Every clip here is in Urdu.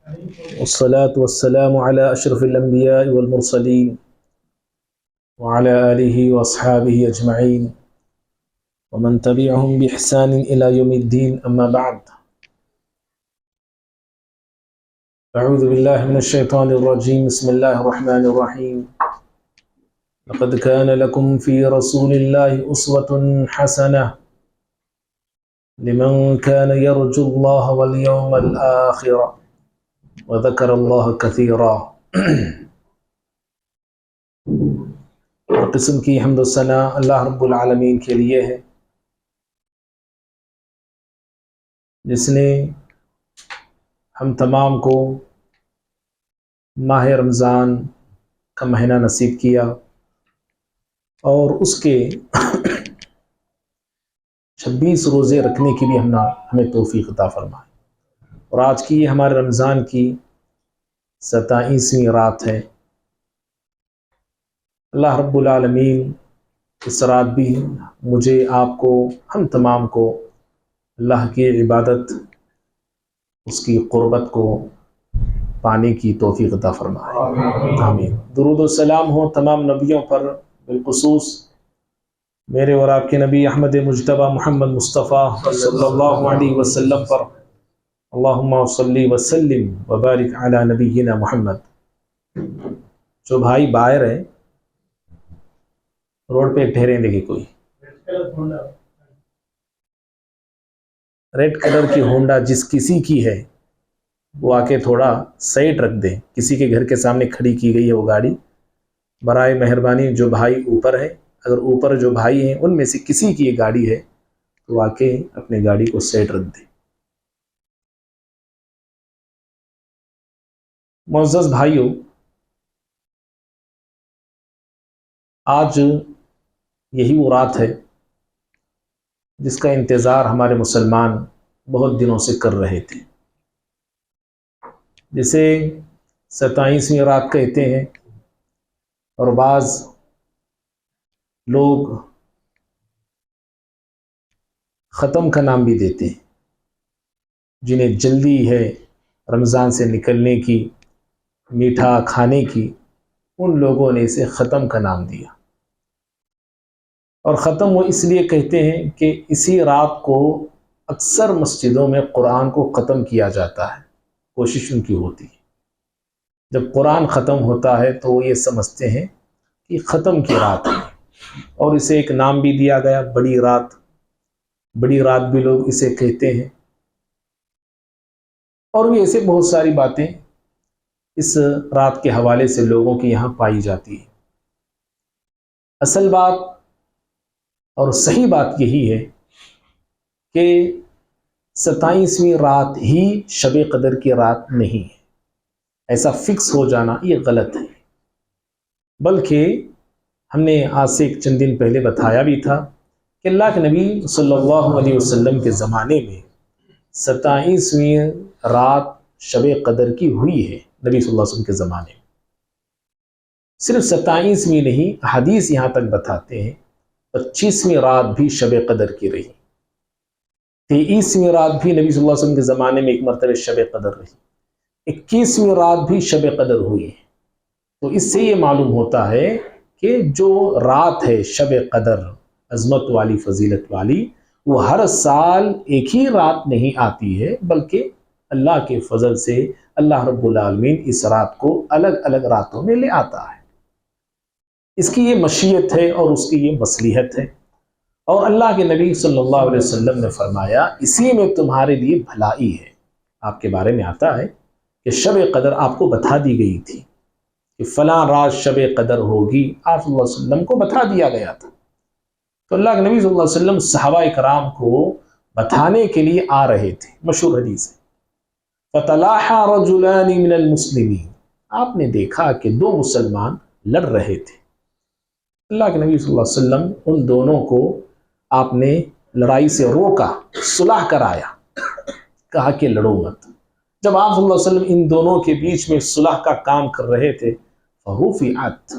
والصلاة والسلام على أشرف الأنبياء والمرسلين وعلى آله وأصحابه أجمعين ومن تبعهم بإحسان إلى يوم الدين أما بعد أعوذ بالله من الشيطان الرجيم بسم الله الرحمن الرحيم لقد كان لكم في رسول الله أسوة حسنة لمن كان يرجو الله واليوم الآخر وذكر الله كثيرا۔ ہر قسم کی حمد و ثنا اللہ رب العالمین کے لیے ہے، جس نے ہم تمام کو ماہ رمضان کا مہینہ نصیب کیا اور اس کے 26 روزے رکھنے کی بھی ہمیں توفیق عطا فرمائے۔ اور آج کی یہ ہمارے رمضان کی 27ویں رات ہے۔ اللہ رب العالمین اس رات بھی مجھے، آپ کو، ہم تمام کو اللہ کی عبادت، اس کی قربت کو پانے کی توفیق عطا فرمائے، آمین۔ درود و سلام ہو تمام نبیوں پر، بالخصوص میرے اور آپ کے نبی احمد مجتبی محمد مصطفیٰ صلی اللہ علیہ وسلم پر۔ اللہم صلی وسلم وبارک علی نبینا محمد۔ جو بھائی باہر ہے، روڈ پہ ٹھہریں، دیکھیں کوئی ریڈ کلر کی ہونڈا جس کسی کی ہے وہ آ کے تھوڑا سائڈ رکھ دیں۔ کسی کے گھر کے سامنے کھڑی کی گئی ہے وہ گاڑی، برائے مہربانی جو بھائی اوپر ہے، اگر اوپر جو بھائی ہیں ان میں سے کسی کی یہ گاڑی ہے تو آ کے اپنی گاڑی کو سائڈ رکھ دیں۔ معزز بھائیوں، آج یہی وہ رات ہے جس کا انتظار ہمارے مسلمان بہت دنوں سے کر رہے تھے، جسے 27ویں رات کہتے ہیں، اور بعض لوگ ختم کا نام بھی دیتے ہیں۔ جنہیں جلدی ہے رمضان سے نکلنے کی، میٹھا کھانے کی، ان لوگوں نے اسے ختم کا نام دیا۔ اور ختم وہ اس لیے کہتے ہیں کہ اسی رات کو اکثر مسجدوں میں قرآن کو ختم کیا جاتا ہے، کوشش ان کی ہوتی ہے۔ جب قرآن ختم ہوتا ہے تو وہ یہ سمجھتے ہیں کہ ختم کی رات ہے، اور اسے ایک نام بھی دیا گیا، بڑی رات۔ بڑی رات بھی لوگ اسے کہتے ہیں، اور بھی ایسے بہت ساری باتیں اس رات کے حوالے سے لوگوں کی یہاں پائی جاتی ہے۔ اصل بات اور صحیح بات یہی ہے کہ 27ویں رات ہی شب قدر کی رات نہیں ہے۔ ایسا فکس ہو جانا یہ غلط ہے، بلکہ ہم نے آج سے چند دن پہلے بتایا بھی تھا کہ اللہ کے نبی صلی اللہ علیہ وسلم کے زمانے میں 27ویں رات شب قدر کی ہوئی ہے۔ نبی صلی اللہ علیہ وسلم کے زمانے میں صرف 27ویں نہیں، حدیث یہاں تک بتاتے ہیں 25ویں رات بھی شب قدر کی رہی، 23ویں رات بھی نبی صلی اللہ علیہ وسلم کے زمانے میں ایک مرتبہ شب قدر رہی، 21ویں رات بھی شب قدر ہوئی ہے۔ تو اس سے یہ معلوم ہوتا ہے کہ جو رات ہے شب قدر، عظمت والی، فضیلت والی، وہ ہر سال ایک ہی رات نہیں آتی ہے، بلکہ اللہ کے فضل سے اللہ رب العالمین اس رات کو الگ الگ راتوں میں لے آتا ہے۔ اس کی یہ مشیت ہے اور اس کی یہ مصلحت ہے، اور اللہ کے نبی صلی اللہ علیہ وسلم نے فرمایا اسی میں تمہارے لیے بھلائی ہے۔ آپ کے بارے میں آتا ہے کہ شب قدر آپ کو بتا دی گئی تھی کہ فلاں رات شب قدر ہوگی، آپ صلی اللہ علیہ وسلم کو بتا دیا گیا تھا۔ تو اللہ کے نبی صلی اللہ علیہ وسلم صحابہ کرام کو بتانے کے لیے آ رہے تھے۔ مشہور حدیث ہے، فَتَلَاحَى رَجُلَانِ مِنَ الْمُسْلِمِينَ، آپ نے دیکھا کہ دو مسلمان لڑ رہے تھے۔ اللہ کے نبی صلی اللہ علیہ وسلم ان دونوں کو آپ نے لڑائی سے روکا، صلح کرایا، کہا کہ لڑو مت۔ جب آپ صلی اللہ علیہ وسلم ان دونوں کے بیچ میں صلح کا کام کر رہے تھے، فَرُفِعَتْ،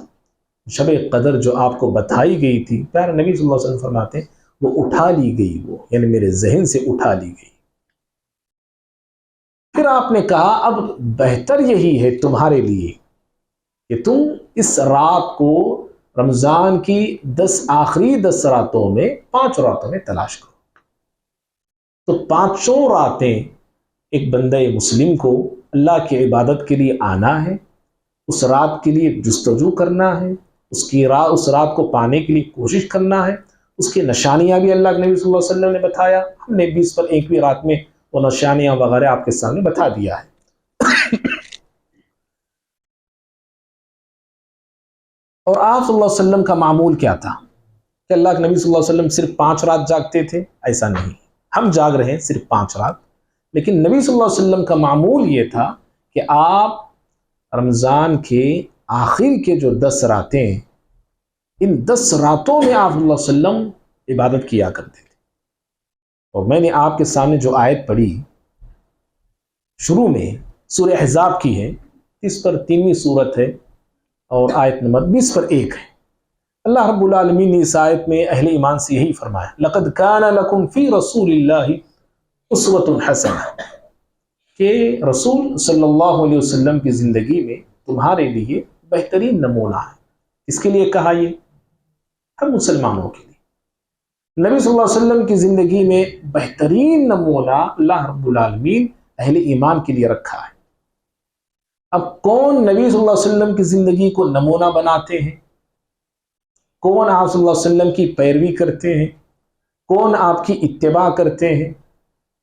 شب قدر جو آپ کو بتائی گئی تھی، پیارے نبی صلی اللہ علیہ وسلم فرماتے ہیں وہ اٹھا لی گئی، وہ یعنی میرے ذہن سے اٹھا لی گئی۔ پھر آپ نے کہا اب بہتر یہی ہے تمہارے لیے کہ تم اس رات کو رمضان کی آخری 10 راتوں میں 5 راتوں میں تلاش کرو. تو 5 راتیں ایک بندہ مسلم کو اللہ کی عبادت کے لیے آنا ہے، اس رات کے لیے جستجو کرنا ہے، اس رات کو پانے کے لیے کوشش کرنا ہے. اس کی نشانیاں بھی اللہ کے نبی صلی اللہ علیہ وسلم نے بتایا. ہم نے 20 پر 1ویں رات میں وہ نشانیاں وغیرہ آپ کے سامنے بتا دیا ہے. اور آپ صلی اللہ علیہ وسلم کا معمول کیا تھا کہ اللہ کے نبی صلی اللہ علیہ وسلم صرف 5 رات جاگتے تھے؟ ایسا نہیں. ہم جاگ رہے ہیں صرف 5 رات، لیکن نبی صلی اللہ علیہ وسلم کا معمول یہ تھا کہ آپ رمضان کے آخر کے جو 10 راتیں، ان 10 راتوں میں آپ صلی اللہ علیہ وسلم عبادت کیا کرتے تھے. اور میں نے آپ کے سامنے جو آیت پڑھی شروع میں سورہ احزاب کی ہے، اس پر 3ویں سورت ہے اور آیت نمبر 20 پر 1 ہے. اللہ رب العالمین نے اس آیت میں اہل ایمان سے یہی فرمایا، لَقَدْ كَانَ لَكُمْ فِي رَسُولِ اللَّهِ أُسْوَةٌ حَسَنَةٌ، کہ رسول صلی اللہ علیہ وسلم کی زندگی میں تمہارے لیے بہترین نمونہ ہے. اس کے لیے کہا یہ ہم مسلمانوں کے لیے. نبی صلی اللہ علیہ وسلم کی زندگی میں بہترین نمونہ اللہ رب العالمین اہل ایمان کے لیے رکھا ہے. اب کون نبی صلی اللہ علیہ وسلم کی زندگی کو نمونہ بناتے ہیں؟ کون آپ صلی اللہ علیہ وسلم کی پیروی کرتے ہیں؟ کون آپ کی اتباع کرتے ہیں؟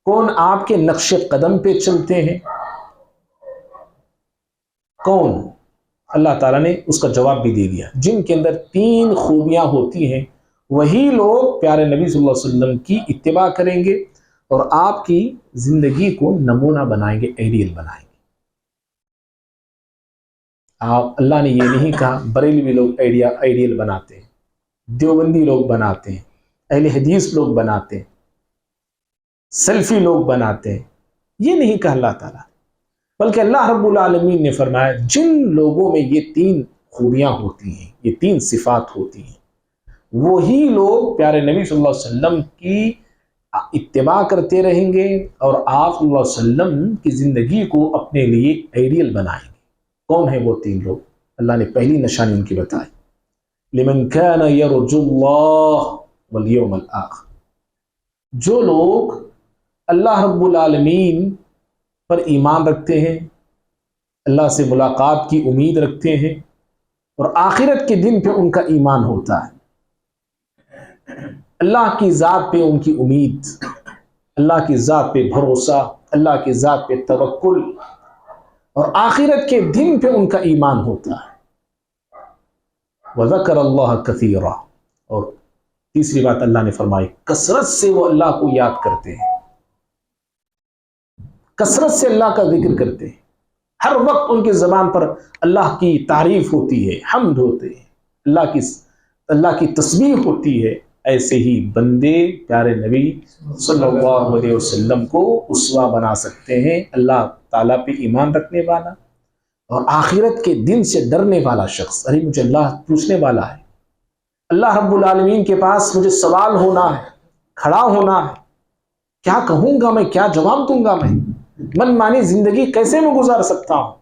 کون آپ کے نقش قدم پہ چلتے ہیں؟ کون؟ اللہ تعالیٰ نے اس کا جواب بھی دے دیا. جن کے اندر 3 خوبیاں ہوتی ہیں وہی لوگ پیارے نبی صلی اللہ علیہ وسلم کی اتباع کریں گے اور آپ کی زندگی کو نمونہ بنائیں گے، آئیڈیل بنائیں گے. اللہ نے یہ نہیں کہا بریلوی لوگ آئیڈیل بناتے ہیں، دیوبندی لوگ بناتے ہیں، اہل حدیث لوگ بناتے ہیں، سلفی لوگ بناتے ہیں. یہ نہیں کہا اللہ تعالیٰ، بلکہ اللہ رب العالمین نے فرمایا جن لوگوں میں یہ 3 خوبیاں ہوتی ہیں، یہ 3 صفات ہوتی ہیں، وہی لوگ پیارے نبی صلی اللہ علیہ وسلم کی اتباع کرتے رہیں گے اور آپ صلی اللہ علیہ وسلم کی زندگی کو اپنے لیے آئیڈیل بنائیں گے. کون ہیں وہ 3 لوگ؟ اللہ نے پہلی نشانی ان کی بتائی، لمن كان يرجو اللہ والیوم الآخر. جو لوگ اللہ رب العالمین پر ایمان رکھتے ہیں، اللہ سے ملاقات کی امید رکھتے ہیں اور آخرت کے دن پہ ان کا ایمان ہوتا ہے، اللہ کی ذات پہ ان کی امید، اللہ کی ذات پہ بھروسہ، اللہ کی ذات پہ توکل اور آخرت کے دن پہ ان کا ایمان ہوتا ہے. وَذَكَرَ اللَّهَ كَثِيرًا، اور تیسری بات اللہ نے فرمائی کثرت سے وہ اللہ کو یاد کرتے ہیں، کثرت سے اللہ کا ذکر کرتے ہیں. ہر وقت ان کی زبان پر اللہ کی تعریف ہوتی ہے، حمد ہوتے ہیں، اللہ کی تسبیح ہوتی ہے. ایسے ہی بندے پیارے نبی صلی اللہ علیہ وسلم کو اسوہ بنا سکتے ہیں. اللہ تعالیٰ پہ ایمان رکھنے والا اور آخرت کے دن سے ڈرنے والا شخص، ارے مجھے اللہ پوچھنے والا ہے، اللہ رب العالمین کے پاس مجھے سوال ہونا ہے، کھڑا ہونا ہے، کیا کہوں گا میں، کیا جواب دوں گا میں، من مانی زندگی کیسے میں گزار سکتا ہوں.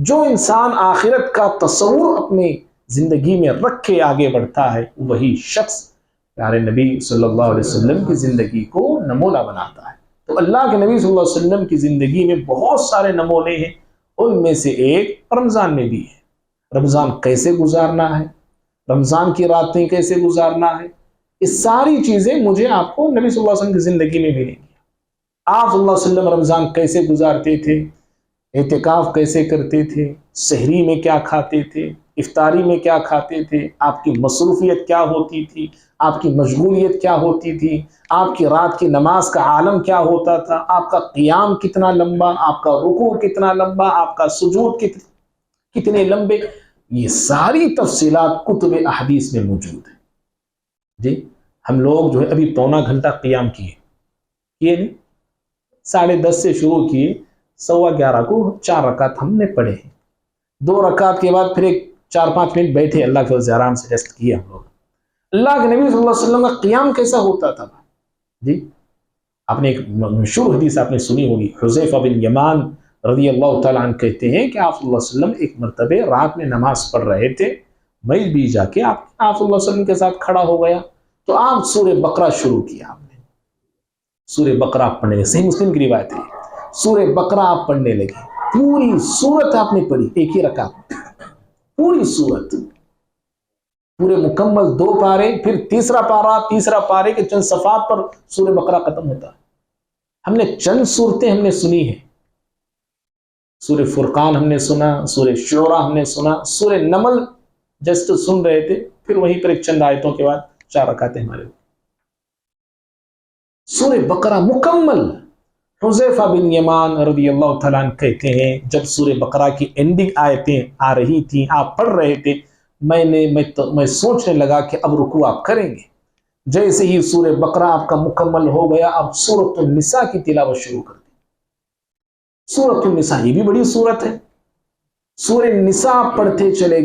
جو انسان آخرت کا تصور اپنے زندگی میں رکھ کے آگے بڑھتا ہے وہی شخص پیارے نبی صلی اللہ علیہ وسلم کی زندگی کو نمونہ بناتا ہے. تو اللہ کے نبی صلی اللہ علیہ وسلم کی زندگی میں بہت سارے نمونے ہیں، ان میں سے ایک رمضان میں بھی ہے. رمضان کیسے گزارنا ہے، رمضان کی راتیں کیسے گزارنا ہے، یہ ساری چیزیں مجھے آپ کو نبی صلی اللہ علیہ وسلم کی زندگی میں ملیں گی. آپ صلی اللہ علیہ وسلم رمضان کیسے گزارتے تھے، اعتکاف کیسے کرتے تھے، سحری میں کیا کھاتے تھے، افطاری میں کیا کھاتے تھے، آپ کی مصروفیت کیا ہوتی تھی، آپ کی مشغولیت کیا ہوتی تھی، آپ کی رات کی نماز کا عالم کیا ہوتا تھا، آپ کا قیام کتنا لمبا، آپ کا رکوع کتنا لمبا، آپ کا سجود کتنے لمبے، یہ ساری تفصیلات کتب احادیث میں موجود ہیں. جی ہم لوگ جو ہے ابھی پونا گھنٹہ قیام کیے نہیں، 10:30 سے شروع کیے، 11:15 کو 4 رکعت ہم نے پڑھے ہیں. 2 رکعت کے بعد پھر ایک 4-5 منٹ بیٹھے، اللہ کے فضل آرام سے ریسٹ کیے ہم لوگ. اللہ کے نبی صلی اللہ علیہ وسلم کا قیام کیسا ہوتا تھا جی؟ آپ نے ایک مشہور حدیث آپ نے سنی ہوگی، حذیفہ بن یمان رضی اللہ تعالیٰ عنہ کہتے ہیں کہ آپ صلی اللہ علیہ وسلم ایک مرتبہ رات میں نماز پڑھ رہے تھے، میں بھی جا کے آپ صلی اللہ علیہ وسلم کے ساتھ کھڑا ہو گیا، تو آپ سورہ بقرہ شروع کیا، آپ نے سورہ بقرہ پڑھنے لگے، صحیح مسلم کی روایت ہے، سورہ بقرہ آپ پڑھنے لگے، پوری سورت آپ نے پڑھی ایک ہی رکعت، پوری سورت، پورے مکمل 2 پارے، پھر تیسرا پارے کے چند صفحات پر سورہ بقرہ ختم ہوتا ہے۔ ہم نے چند صورتیں ہم نے سنی ہیں، سورہ فرقان ہم نے سنا، سورہ شعراء ہم نے سنا، سورہ نمل جسٹ سن رہے تھے، پھر وہیں پر ایک چند آیتوں کے بعد 4 رکعتیں ہمارے۔ سورہ بقرہ مکمل، حذیفہ بن یمان رضی اللہ تعالیٰ عنہ کہتے ہیں جب سورہ بقرہ کی اینڈنگ آیتیں آ رہی تھیں، آپ پڑھ رہے تھے، میں سوچنے لگا کہ اب رکوع آپ کریں گے۔ جیسے ہی سورہ بقرہ آپ کا مکمل ہو گیا، اب سورۃ النساء کی تلاوت شروع کر دی۔ سورۃ النساء یہ بھی بڑی سورت ہے، سورہ نساء پڑھتے چلے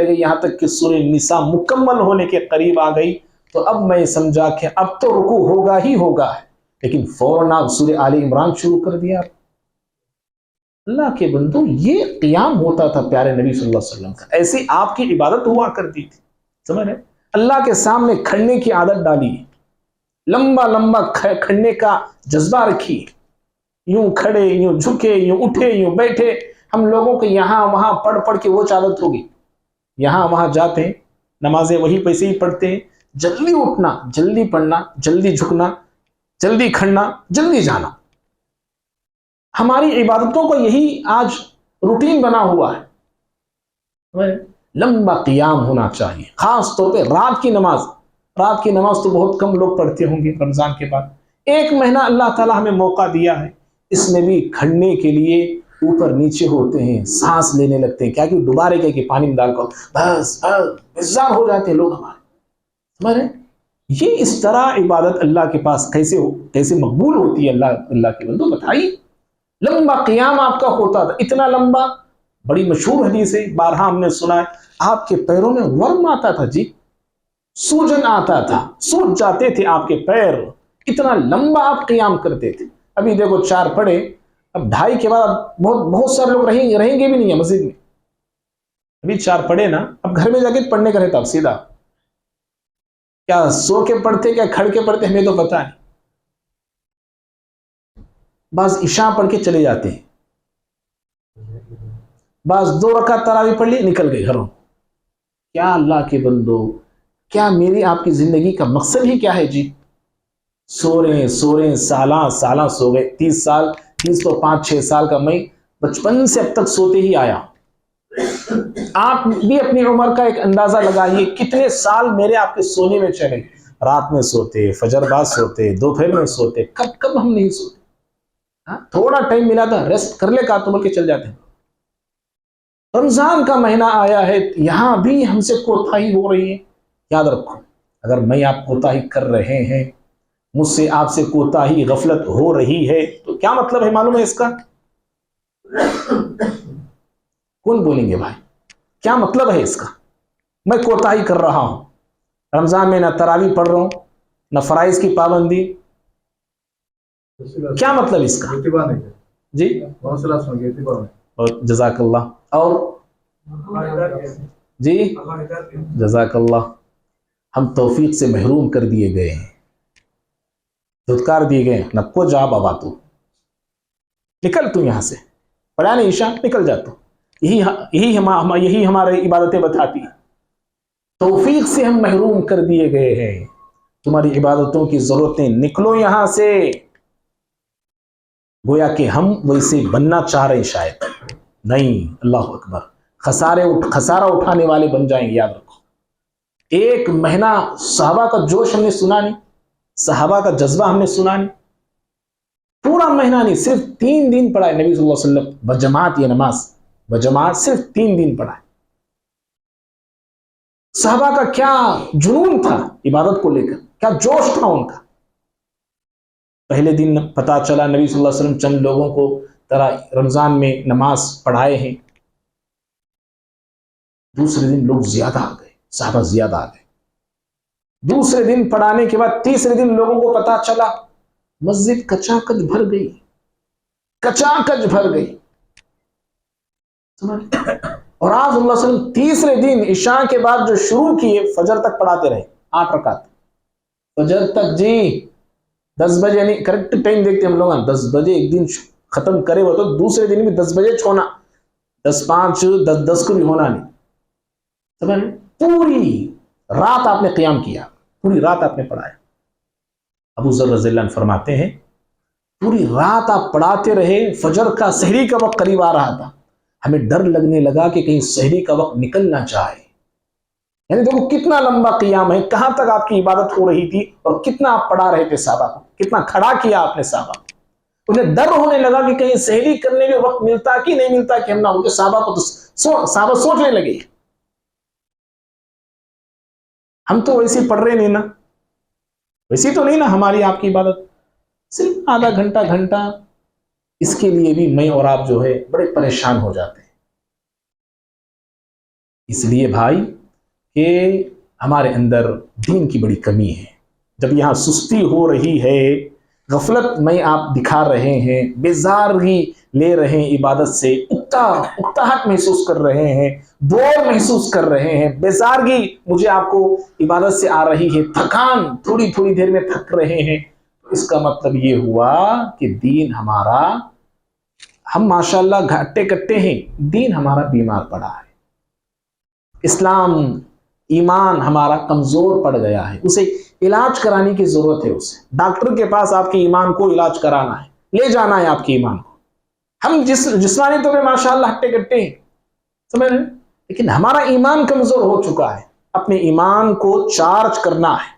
گئے یہاں تک کہ سورہ نساء مکمل ہونے کے قریب آ گئی، تو اب میں سمجھا کہ اب تو رکوع ہوگا ہی ہوگا ہے، لیکن فوراً آپ سورہ آل عمران شروع کر دیا۔ اللہ کے بندو، یہ قیام ہوتا تھا پیارے نبی صلی اللہ علیہ وسلم کا، ایسی آپ کی عبادت ہوا کرتی تھی، سمجھ رہے؟ اللہ کے سامنے کھڑنے کی عادت ڈالی، لمبا لمبا کھڑنے کا جذبہ رکھی، یوں کھڑے، یوں جھکے، یوں اٹھے، یوں بیٹھے۔ ہم لوگوں کو یہاں وہاں پڑھ کے وہ عادت ہوگی، یہاں وہاں جاتے ہیں، نمازیں وہی پیسے ہی پڑھتے ہیں، جلدی اٹھنا، جلدی پڑھنا، جلدی جھکنا، جلدی کھڑنا، جلدی جانا۔ ہماری عبادتوں کو یہی آج روٹین بنا ہوا ہے۔ لمبا قیام ہونا چاہیے، خاص طور پہ رات کی نماز تو بہت کم لوگ پڑھتے ہوں گے رمضان کے بعد۔ 1 مہینہ اللہ تعالیٰ ہمیں موقع دیا ہے، اس میں بھی کھڑنے کے لیے اوپر نیچے ہوتے ہیں، سانس لینے لگتے ہیں، کیا کہ ڈبا رہے کہ پانی میں ڈال کر بس بیزار ہو جاتے ہیں لوگ ہمارے۔ یہ اس طرح عبادت اللہ کے پاس کیسے مقبول ہوتی ہے؟ اللہ کے بندو بتائیے۔ لمبا قیام آپ کا ہوتا تھا، اتنا لمبا، بڑی مشہور حدیث ہے، بارہا ہم نے سنا ہے، آپ کے پیروں میں ورم آتا تھا جی، سوجن آتا تھا، سوج جاتے تھے آپ کے پیر، اتنا لمبا آپ قیام کرتے تھے۔ ابھی دیکھو 4 پڑھے، اب 2:30 کے بعد بہت سارے لوگ رہیں گے بھی نہیں ہے مسجد میں، ابھی 4 پڑھے نا، اب گھر میں جا کے پڑھنے کا رہتا، اب سیدھا کیا سو کے پڑھتے کیا کھڑ کے پڑھتے ہمیں تو پتا نہیں۔ بعض عشاء پڑھ کے چلے جاتے ہیں، بعض 2 رکعت تراویح پڑھ لی، نکل گئے گھروں۔ کیا اللہ کے بندو، کیا میری آپ کی زندگی کا مقصد ہی کیا ہے جی؟ سو رہے سالہ سو گئے، 30 تو 5-6 سال کا میں بچپن سے اب تک سوتے ہی آیا۔ آپ بھی اپنی عمر کا ایک اندازہ لگائیے، کتنے سال میرے آپ کے سونے میں چلے، رات میں سوتے، فجر بعد سوتے، دوپہر میں سوتے، کب ہم نہیں سوتے؟ تھوڑا ٹائم ملا تھا ریسٹ کر لے کا تو بول کے چل جاتے ہیں۔ رمضان کا مہینہ آیا ہے، یہاں بھی ہم سے کوتاہی ہو رہی ہے۔ یاد رکھو، اگر میں آپ کوتاہی کر رہے ہیں، مجھ سے آپ سے کوتاہی غفلت ہو رہی ہے، تو کیا مطلب ہے معلوم ہے اس کا؟ کون بولیں گے بھائی؟ کیا مطلب ہے اس کا؟ میں کوتاہی کر رہا ہوں، رمضان میں نہ تراویح پڑھ رہا ہوں، نہ فرائض کی پابندی، کیا مطلب اس کا؟ جی جزاک اللہ، اور جی جزاک اللہ، ہم توفیق سے محروم کر دیے گئے ہیں، دھتکار دیے گئے ہیں، نکو جا بابا تو نکل، تو یہاں سے پڑھا نہیں عشاء، نکل جا تو، یہی ہمارے عبادتیں بتاتی ہیں۔ توفیق سے ہم محروم کر دیے گئے ہیں، تمہاری عبادتوں کی ضرورتیں، نکلو یہاں سے۔ گویا کہ ہم ویسے بننا چاہ رہے ہیں، شاید نہیں، اللہ اکبر، خسارہ اٹھانے والے بن جائیں گے، یاد رکھو۔ 1 مہینہ صحابہ کا جوش ہم نے سنا نہیں، صحابہ کا جذبہ ہم نے سنا نہیں، پورا مہینہ نہیں، صرف 3 دن پڑھا ہے نبی صلی اللہ علیہ وسلم بجماعت، یہ نماز بجماعت صرف 3 دن پڑھا ہے۔ صحابہ کا کیا جنون تھا عبادت کو لے کر، کیا جوش تھا ان کا۔ پہلے دن پتا چلا نبی صلی اللہ علیہ وسلم چند لوگوں کو رمضان میں نماز پڑھائے ہیں، دوسرے دن لوگ زیادہ آ گئے، صحابہ زیادہ آ گئے، دوسرے دن پڑھانے کے بعد تیسرے دن لوگوں کو پتا چلا مسجد کچاکچ بھر گئی، کچاکچ بھر گئی. اور آپ صلی اللہ علیہ وسلم تیسرے دن عشاء کے بعد جو شروع کیے فجر تک پڑھاتے رہے 8 رکعت فجر تک. جی 10 بجے نہیں، کریکٹ ٹائم دیکھتے ہم لوگ 10 بجے ایک دن ختم کرے وہ تو دوسرے دن بھی 10 بجے چھونا، 10:05 10 کو بھی ہونا نہیں. سمجھ؟ پوری رات آپ نے قیام کیا، پوری رات آپ نے پڑھایا. ابو ذر رضی اللہ عنہ فرماتے ہیں پوری رات آپ پڑھاتے رہے، فجر کا سحری کا وقت قریب آ رہا تھا، ہمیں ڈر لگنے لگا کہ کہیں سحری کا وقت نکل نہ جائے. یعنی دیکھو کتنا لمبا قیام ہے، کہاں تک آپ کی عبادت ہو رہی تھی اور کتنا آپ پڑھا رہے تھے صحابہ کو، کتنا کھڑا کیا آپ نے صحابہ کو. انہیں ڈر ہونے لگا کہ کہیں سحری کرنے میں وقت ملتا کہ نہیں ملتا کہ ہم نہ. ان کے صحابہ کو تو صحابہ سوچنے لگے ہم تو ویسے پڑھ رہے نہیں نا، ویسی تو نہیں نا ہماری آپ کی عبادت، صرف آدھا گھنٹہ اس کے لیے بھی میں اور آپ جو ہے بڑے پریشان ہو جاتے ہیں. اس لیے بھائی کہ ہمارے اندر دین کی بڑی کمی ہے. جب یہاں سستی ہو رہی ہے، غفلت میں آپ دکھا رہے ہیں، بیزارگی لے رہے ہیں عبادت سے، اکتاہٹ محسوس کر رہے ہیں، بور محسوس کر رہے ہیں، بیزارگی مجھے آپ کو عبادت سے آ رہی ہے، تھکان تھوڑی تھوڑی دیر میں تھک رہے ہیں، اس کا مطلب یہ ہوا کہ دین ہمارا، ہم ماشاءاللہ گھٹے کٹے ہیں، دین ہمارا بیمار پڑا ہے. اسلام ایمان ہمارا کمزور پڑ گیا ہے، اسے علاج کرانے کی ضرورت ہے. اسے ڈاکٹر کے پاس آپ کے ایمان کو علاج کرانا ہے، لے جانا ہے آپ کے ایمان کو. ہم جسمانی طور پہ ماشاءاللہ ہٹے کٹے ہیں، سمجھ رہے ہیں، لیکن ہمارا ایمان کمزور ہو چکا ہے. اپنے ایمان کو چارج کرنا ہے،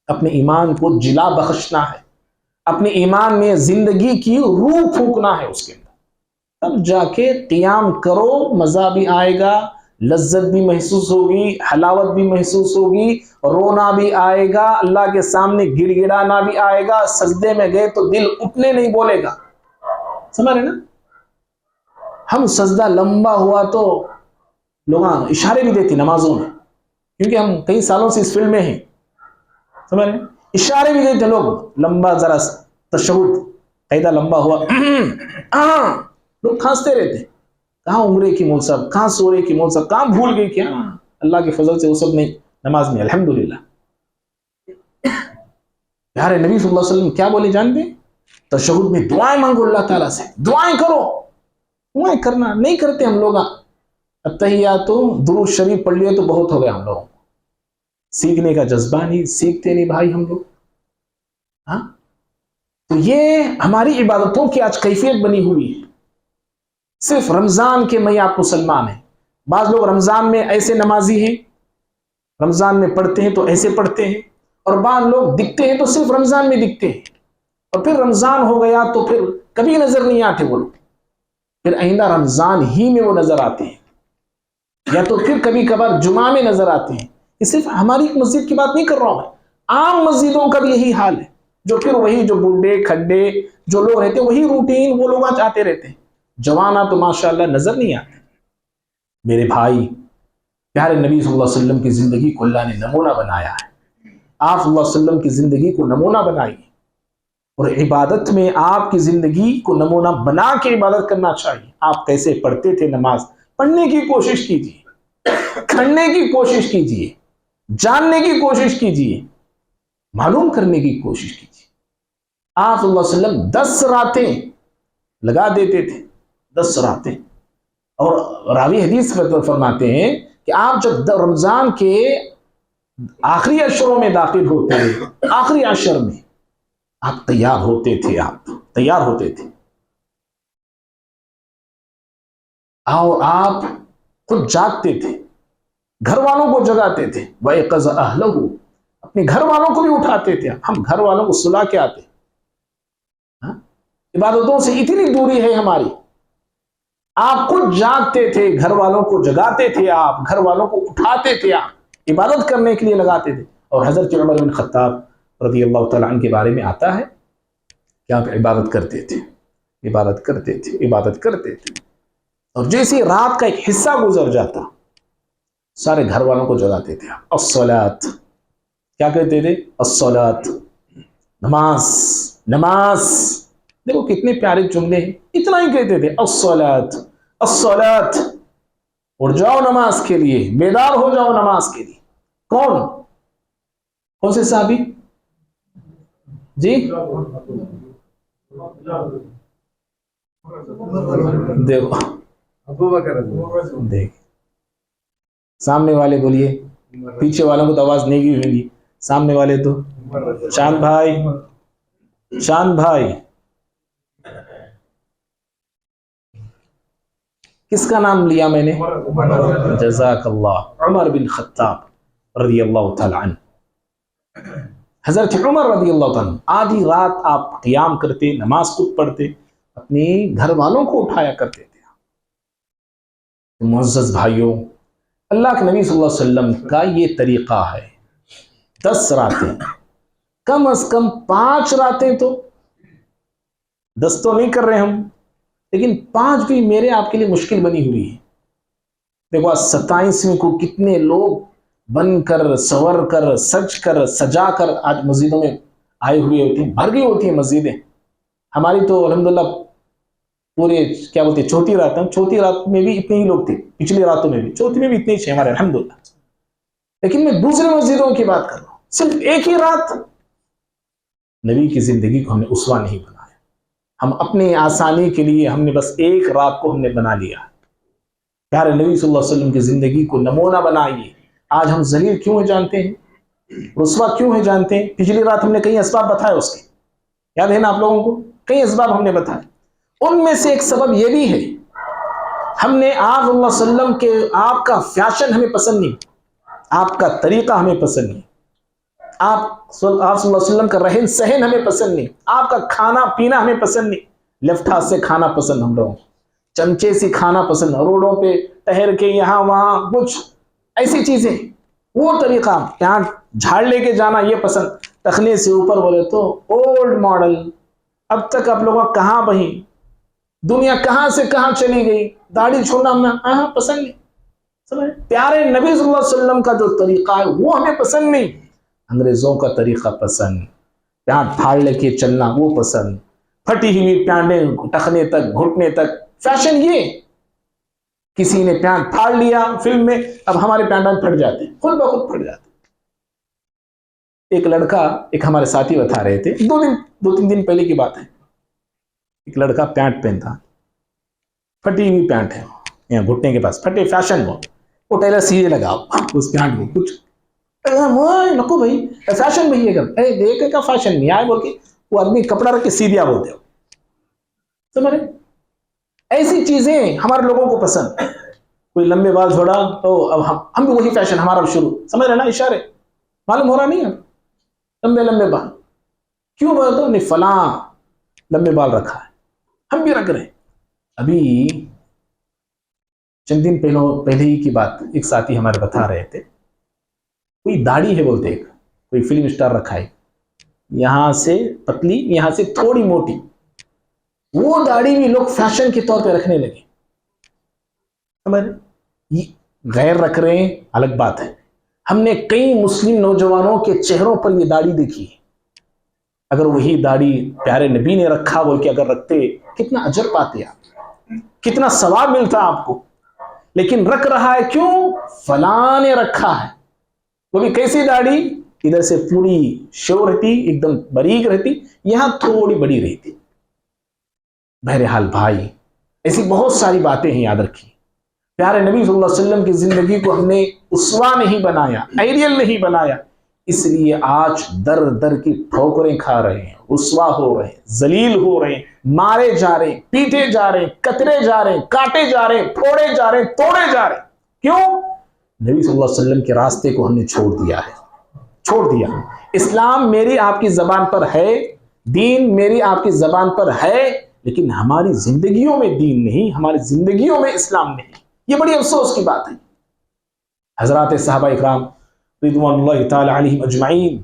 اپنے ایمان کو جلا بخشنا ہے، اپنے ایمان میں زندگی کی روح پھونکنا ہے اس کے اندر. تب جا کے قیام کرو، مزہ بھی آئے گا، لذت بھی محسوس ہوگی، حلاوت بھی محسوس ہوگی، رونا بھی آئے گا، اللہ کے سامنے گڑ گڑانا بھی آئے گا. سجدے میں گئے تو دل اٹھنے نہیں بولے گا. سمجھ رہے نا؟ ہم سجدہ لمبا ہوا تو لوگ اشارے بھی دیتے نمازوں میں، کیونکہ ہم کئی سالوں سے اس فیلڈ میں ہیں. سمجھ رہے ہیں؟ اشارے بھی دیتے لوگ، لمبا ذرا تشہد قیدہ لمبا ہوا لوگ کھانستے رہتے. کہاں عمرے کی موسم، کہاں سورے کی موسم، کہاں بھول گئی کیا؟ اللہ کے فضل سے وہ سب نہیں نماز میں الحمدللہ. پیارے نبی صلی اللہ علیہ وسلم کیا بولے جانتے؟ تشہد میں دعائیں مانگو، اللہ تعالیٰ سے دعائیں کرو. دعائیں کرنا نہیں کرتے ہم لوگ. اتحیات تو درود شریف پڑھ لیے تو بہت ہو گیا ہم لوگوں کو. سیکھنے کا جذبہ نہیں، سیکھتے نہیں بھائی ہم لوگ. ہاں تو یہ ہماری عبادتوں کی آج کیفیت بنی ہوئی ہے. صرف رمضان کے میں آپ مسلمان ہیں. بعض لوگ رمضان میں ایسے نمازی ہیں، رمضان میں پڑھتے ہیں تو ایسے پڑھتے ہیں، اور بعض لوگ دکھتے ہیں تو صرف رمضان میں دکھتے ہیں، اور پھر رمضان ہو گیا تو پھر کبھی نظر نہیں آتے وہ لوگ. پھر آئندہ رمضان ہی میں وہ نظر آتے ہیں، یا تو پھر کبھی کبھار جمعہ میں نظر آتے ہیں. یہ صرف ہماری مسجد کی بات نہیں کر رہا ہوں میں، عام مسجدوں کا بھی یہی حال ہے. جو پھر وہی جو بڈھے کھڈے جو لوگ رہتے ہیں وہی روٹین وہ لوگ آج آتے رہتے ہیں. جوانا تو ماشاءاللہ نظر نہیں آتے. میرے بھائی، پیارے نبی صلی اللہ علیہ وسلم کی زندگی کو اللہ نے نمونہ بنایا ہے. آپ صلی اللہ علیہ وسلم کی زندگی کو نمونہ بنائی، اور عبادت میں آپ کی زندگی کو نمونہ بنا کے عبادت کرنا چاہیے. آپ کیسے پڑھتے تھے نماز، پڑھنے کی کوشش کیجیے، کھڑنے کی کوشش کیجیے، جاننے کی کوشش کیجیے، معلوم کرنے کی کوشش کیجیے. آپ صلی اللہ علیہ وسلم 10 راتیں لگا دیتے تھے، 10 راتیں. اور راوی حدیث فرماتے ہیں کہ آپ جب رمضان کے آخری عشروں میں داخل ہوتے ہیں، آخری عشر میں آپ تیار ہوتے تھے، آپ تیار ہوتے تھے، اور آپ خود جاگتے تھے، گھر والوں کو جگاتے تھے. وَيَقَظَ أَهْلَهُ، اپنے گھر والوں کو بھی اٹھاتے تھے. ہم گھر والوں کو سلا کے آتے. عبادتوں سے اتنی دوری ہے ہماری. آپ خود جاگتے تھے، گھر والوں کو جگاتے تھے، آپ گھر والوں کو اٹھاتے تھے، آپ عبادت کرنے کے لیے لگاتے تھے. اور حضرت عمر بن خطاب رضی اللہ تعالیٰ عنہ کے بارے میں آتا ہے کہ آپ عبادت کرتے تھے، عبادت کرتے تھے، عبادت کرتے تھے، اور جیسے رات کا ایک حصہ گزر جاتا سارے گھر والوں کو جگاتے تھے. الصلاۃ، کیا کہتے تھے؟ الصلاۃ، نماز، نماز، دیکھو کتنے پیارے جملے ہیں، اتنا ہی کہتے تھے الصلاۃ الصلاۃ، اٹھ جاؤ نماز کے لیے، بیدار ہو جاؤ نماز کے لیے۔ کون سے صحابی؟ جی دیکھو دیکھ، سامنے والے بولیے، پیچھے والوں کو تو آواز نہیں گئی ہوگی، سامنے والے تو شان بھائی، شان بھائی کس کا نام لیا میں نے؟ جزاک اللہ، عمر بن خطاب رضی اللہ تعالی عنہ۔ حضرت عمر رضی اللہ تعالیٰ آدھی رات آپ قیام کرتے، نماز خود پڑھتے، اپنے گھر والوں کو اٹھایا کرتے تھے۔ معزز بھائیوں، اللہ کے نبی صلی اللہ علیہ وسلم کا یہ طریقہ ہے، 10 راتیں، کم از کم 5 راتیں تو، 10 تو نہیں کر رہے ہم، لیکن 5 بھی میرے آپ کے لیے مشکل بنی ہوئی ہے۔ دیکھو 27ویں کو کتنے لوگ بن کر، سور کر، سج کر، سجا کر آج مسجدوں میں آئے ہوئے ہوتے ہیں، بھر گئی ہوتی ہیں مسجدیں۔ ہماری تو الحمدللہ پورے کیا بولتے ہیں چوتھی رات، چوتھی رات میں بھی اتنے ہی لوگ تھے، پچھلی راتوں میں بھی، چوتھی میں بھی اتنے ہی تھے ہمارے الحمدللہ۔ لیکن میں دوسرے مسجدوں کی بات کر رہا ہوں، صرف ایک ہی رات۔ نبی کی زندگی کو ہم نے اسوہ نہیں بنایا، ہم اپنے آسانی کے لیے ہم نے بس ایک رات کو ہم نے بنا لیا۔ پیارے نبی صلی اللہ علیہ وسلم کی زندگی کو نمونہ بنائیے۔ آج ہم ذلیل کیوں ہیں جانتے ہیں؟ رسوا کیوں ہیں جانتے ہیں؟ پچھلی رات ہم نے کئی اسباب بتائے اس کے، یاد ہے نا آپ لوگوں کو؟ کئی اسباب ہم نے بتائے، ان میں سے ایک سبب یہ بھی ہے، ہم نے آپ صلی اللہ علیہ وسلم کے، آپ کا فیشن ہمیں پسند نہیں، آپ کا طریقہ ہمیں پسند نہیں، آپ صلی اللہ علیہ وسلم کا رہن سہن ہمیں پسند نہیں، آپ کا کھانا پینا ہمیں پسند نہیں۔ لیفٹ ہاتھ سے کھانا پسند ہم لوگوں کو، چمچے سے کھانا پسند، روڈوں پہ ٹہر کے یہاں وہاں کچھ ایسی چیزیں، وہ طریقہ، پیانٹ جھاڑ لے کے جانا یہ پسند، ٹخنے سے اوپر بولے تو اولڈ ماڈل۔ اب تک آپ لوگوں کا کہاں بہی، دنیا کہاں سے کہاں چلی گئی، داڑھی چھوڑنا ہمیں پسند نہیں۔ پیارے نبی صلی اللہ علیہ وسلم کا جو طریقہ ہے وہ ہمیں پسند نہیں، انگریزوں کا طریقہ پسند، پیانٹ پھاڑ لے کے چلنا وہ پسند، پھٹی ہوئی پیانٹیں ٹخنے تک، گھٹنے تک، فیشن یہ۔ کسی نے پیانٹ پھاڑ لیا فلم میں، اب ہمارے پیانٹ پھٹ جاتے ہیں، خود بخود پھٹ جاتے ہیں۔ ایک لڑکا، ایک ہمارے ساتھی بتا رہے تھے، 2-3 دن پہلے کی بات ہے، ایک لڑکا پیانٹ پہنتا، پھٹی ہوئی پیانٹ ہے یہاں گھٹنے کے پاس، پھٹے فیشن، وہ ٹیلر سیدھے لگاؤ اس پیانٹ کو، کچھ نکو بھائی فیشن بھائی ہے، دیکھ کا فیشن نہیں آئے بول کے وہ آدمی کپڑا رکھ کے سیدھا بولتے ہو، سمجھ رہے؟ ایسی چیزیں ہمارے لوگوں کو پسند۔ کوئی لمبے بال چھوڑا تو اب ہم بھی وہی فیشن ہمارا شروع، سمجھ رہے نا اشارے؟ معلوم ہو رہا نہیں ہے؟ لمبے بال کیوں بولے تو نہیں فلاں لمبے بال رکھا ہے، ہم بھی رکھ رہے ہیں۔ ابھی چند دن پہلے ہی کی بات، ایک ساتھی ہمارے بتا رہے تھے، کوئی داڑھی ہے بولتے، کوئی فلم اسٹار رکھا ہے، یہاں سے پتلی یہاں سے تھوڑی موٹی، وہ داڑھی بھی لوگ فیشن کے طور پہ رکھنے لگے، سمجھ رہے؟ غیر رکھ رہے ہیں الگ بات ہے، ہم نے کئی مسلم نوجوانوں کے چہروں پر یہ داڑھی دیکھی، اگر وہی داڑھی پیارے نبی نے رکھا بول کے اگر رکھتے، کتنا اجر پاتے آپ، کتنا ثواب ملتا آپ کو، لیکن رکھ رہا ہے کیوں؟ فلاں نے رکھا ہے، وہ بھی کیسی داڑھی، ادھر سے پوری شو رہتی، ایک دم باریک رہتی، یہاں تھوڑی بڑی رہتی۔ بہرحال بھائی، ایسی بہت ساری باتیں ہیں، یاد رکھیے پیارے نبی صلی اللہ علیہ وسلم کی زندگی کو ہم نے اسوہ نہیں بنایا، آئیڈیل نہیں بنایا، اس لیے آج در در کی ٹھوکریں کھا رہے ہیں، رسوا ہو رہے ہیں، ذلیل ہو رہے ہیں، مارے جا رہے ہیں، پیٹے جا رہے ہیں، کترے جا رہے ہیں، کاٹے جا رہے ہیں، پھوڑے جا رہے ہیں، توڑے جا رہے ہیں۔ کیوں؟ نبی صلی اللہ علیہ وسلم کے راستے کو ہم نے چھوڑ دیا ہے، چھوڑ دیا۔ اسلام میری آپ کی زبان پر ہے، دین میری آپ کی زبان پر ہے، لیکن ہماری زندگیوں میں دین نہیں، ہماری زندگیوں میں اسلام نہیں۔ یہ بڑی افسوس کی بات ہے۔ حضرات صحابہ اکرام رضوان اللہ تعالی علیہم اجمعین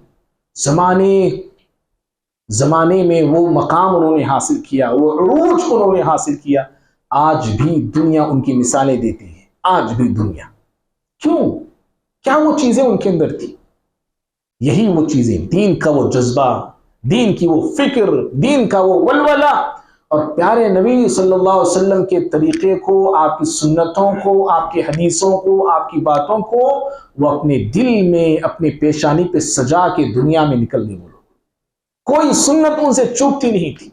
زمانے میں وہ مقام انہوں نے حاصل کیا، وہ عروج انہوں نے حاصل کیا، آج بھی دنیا ان کی مثالیں دیتی ہے، آج بھی دنیا۔ کیوں؟ کیا وہ چیزیں ان کے اندر تھی؟ یہی وہ چیزیں، دین کا وہ جذبہ، دین کی وہ فکر، دین کا وہ ولولہ، اور پیارے نبی صلی اللہ علیہ وسلم کے طریقے کو، آپ کی سنتوں کو، آپ کی حدیثوں کو، آپ کی باتوں کو وہ اپنے دل میں، اپنے پیشانی پہ سجا کے دنیا میں نکلنے وہ لوگ، کوئی سنت ان سے چوکتی نہیں تھی۔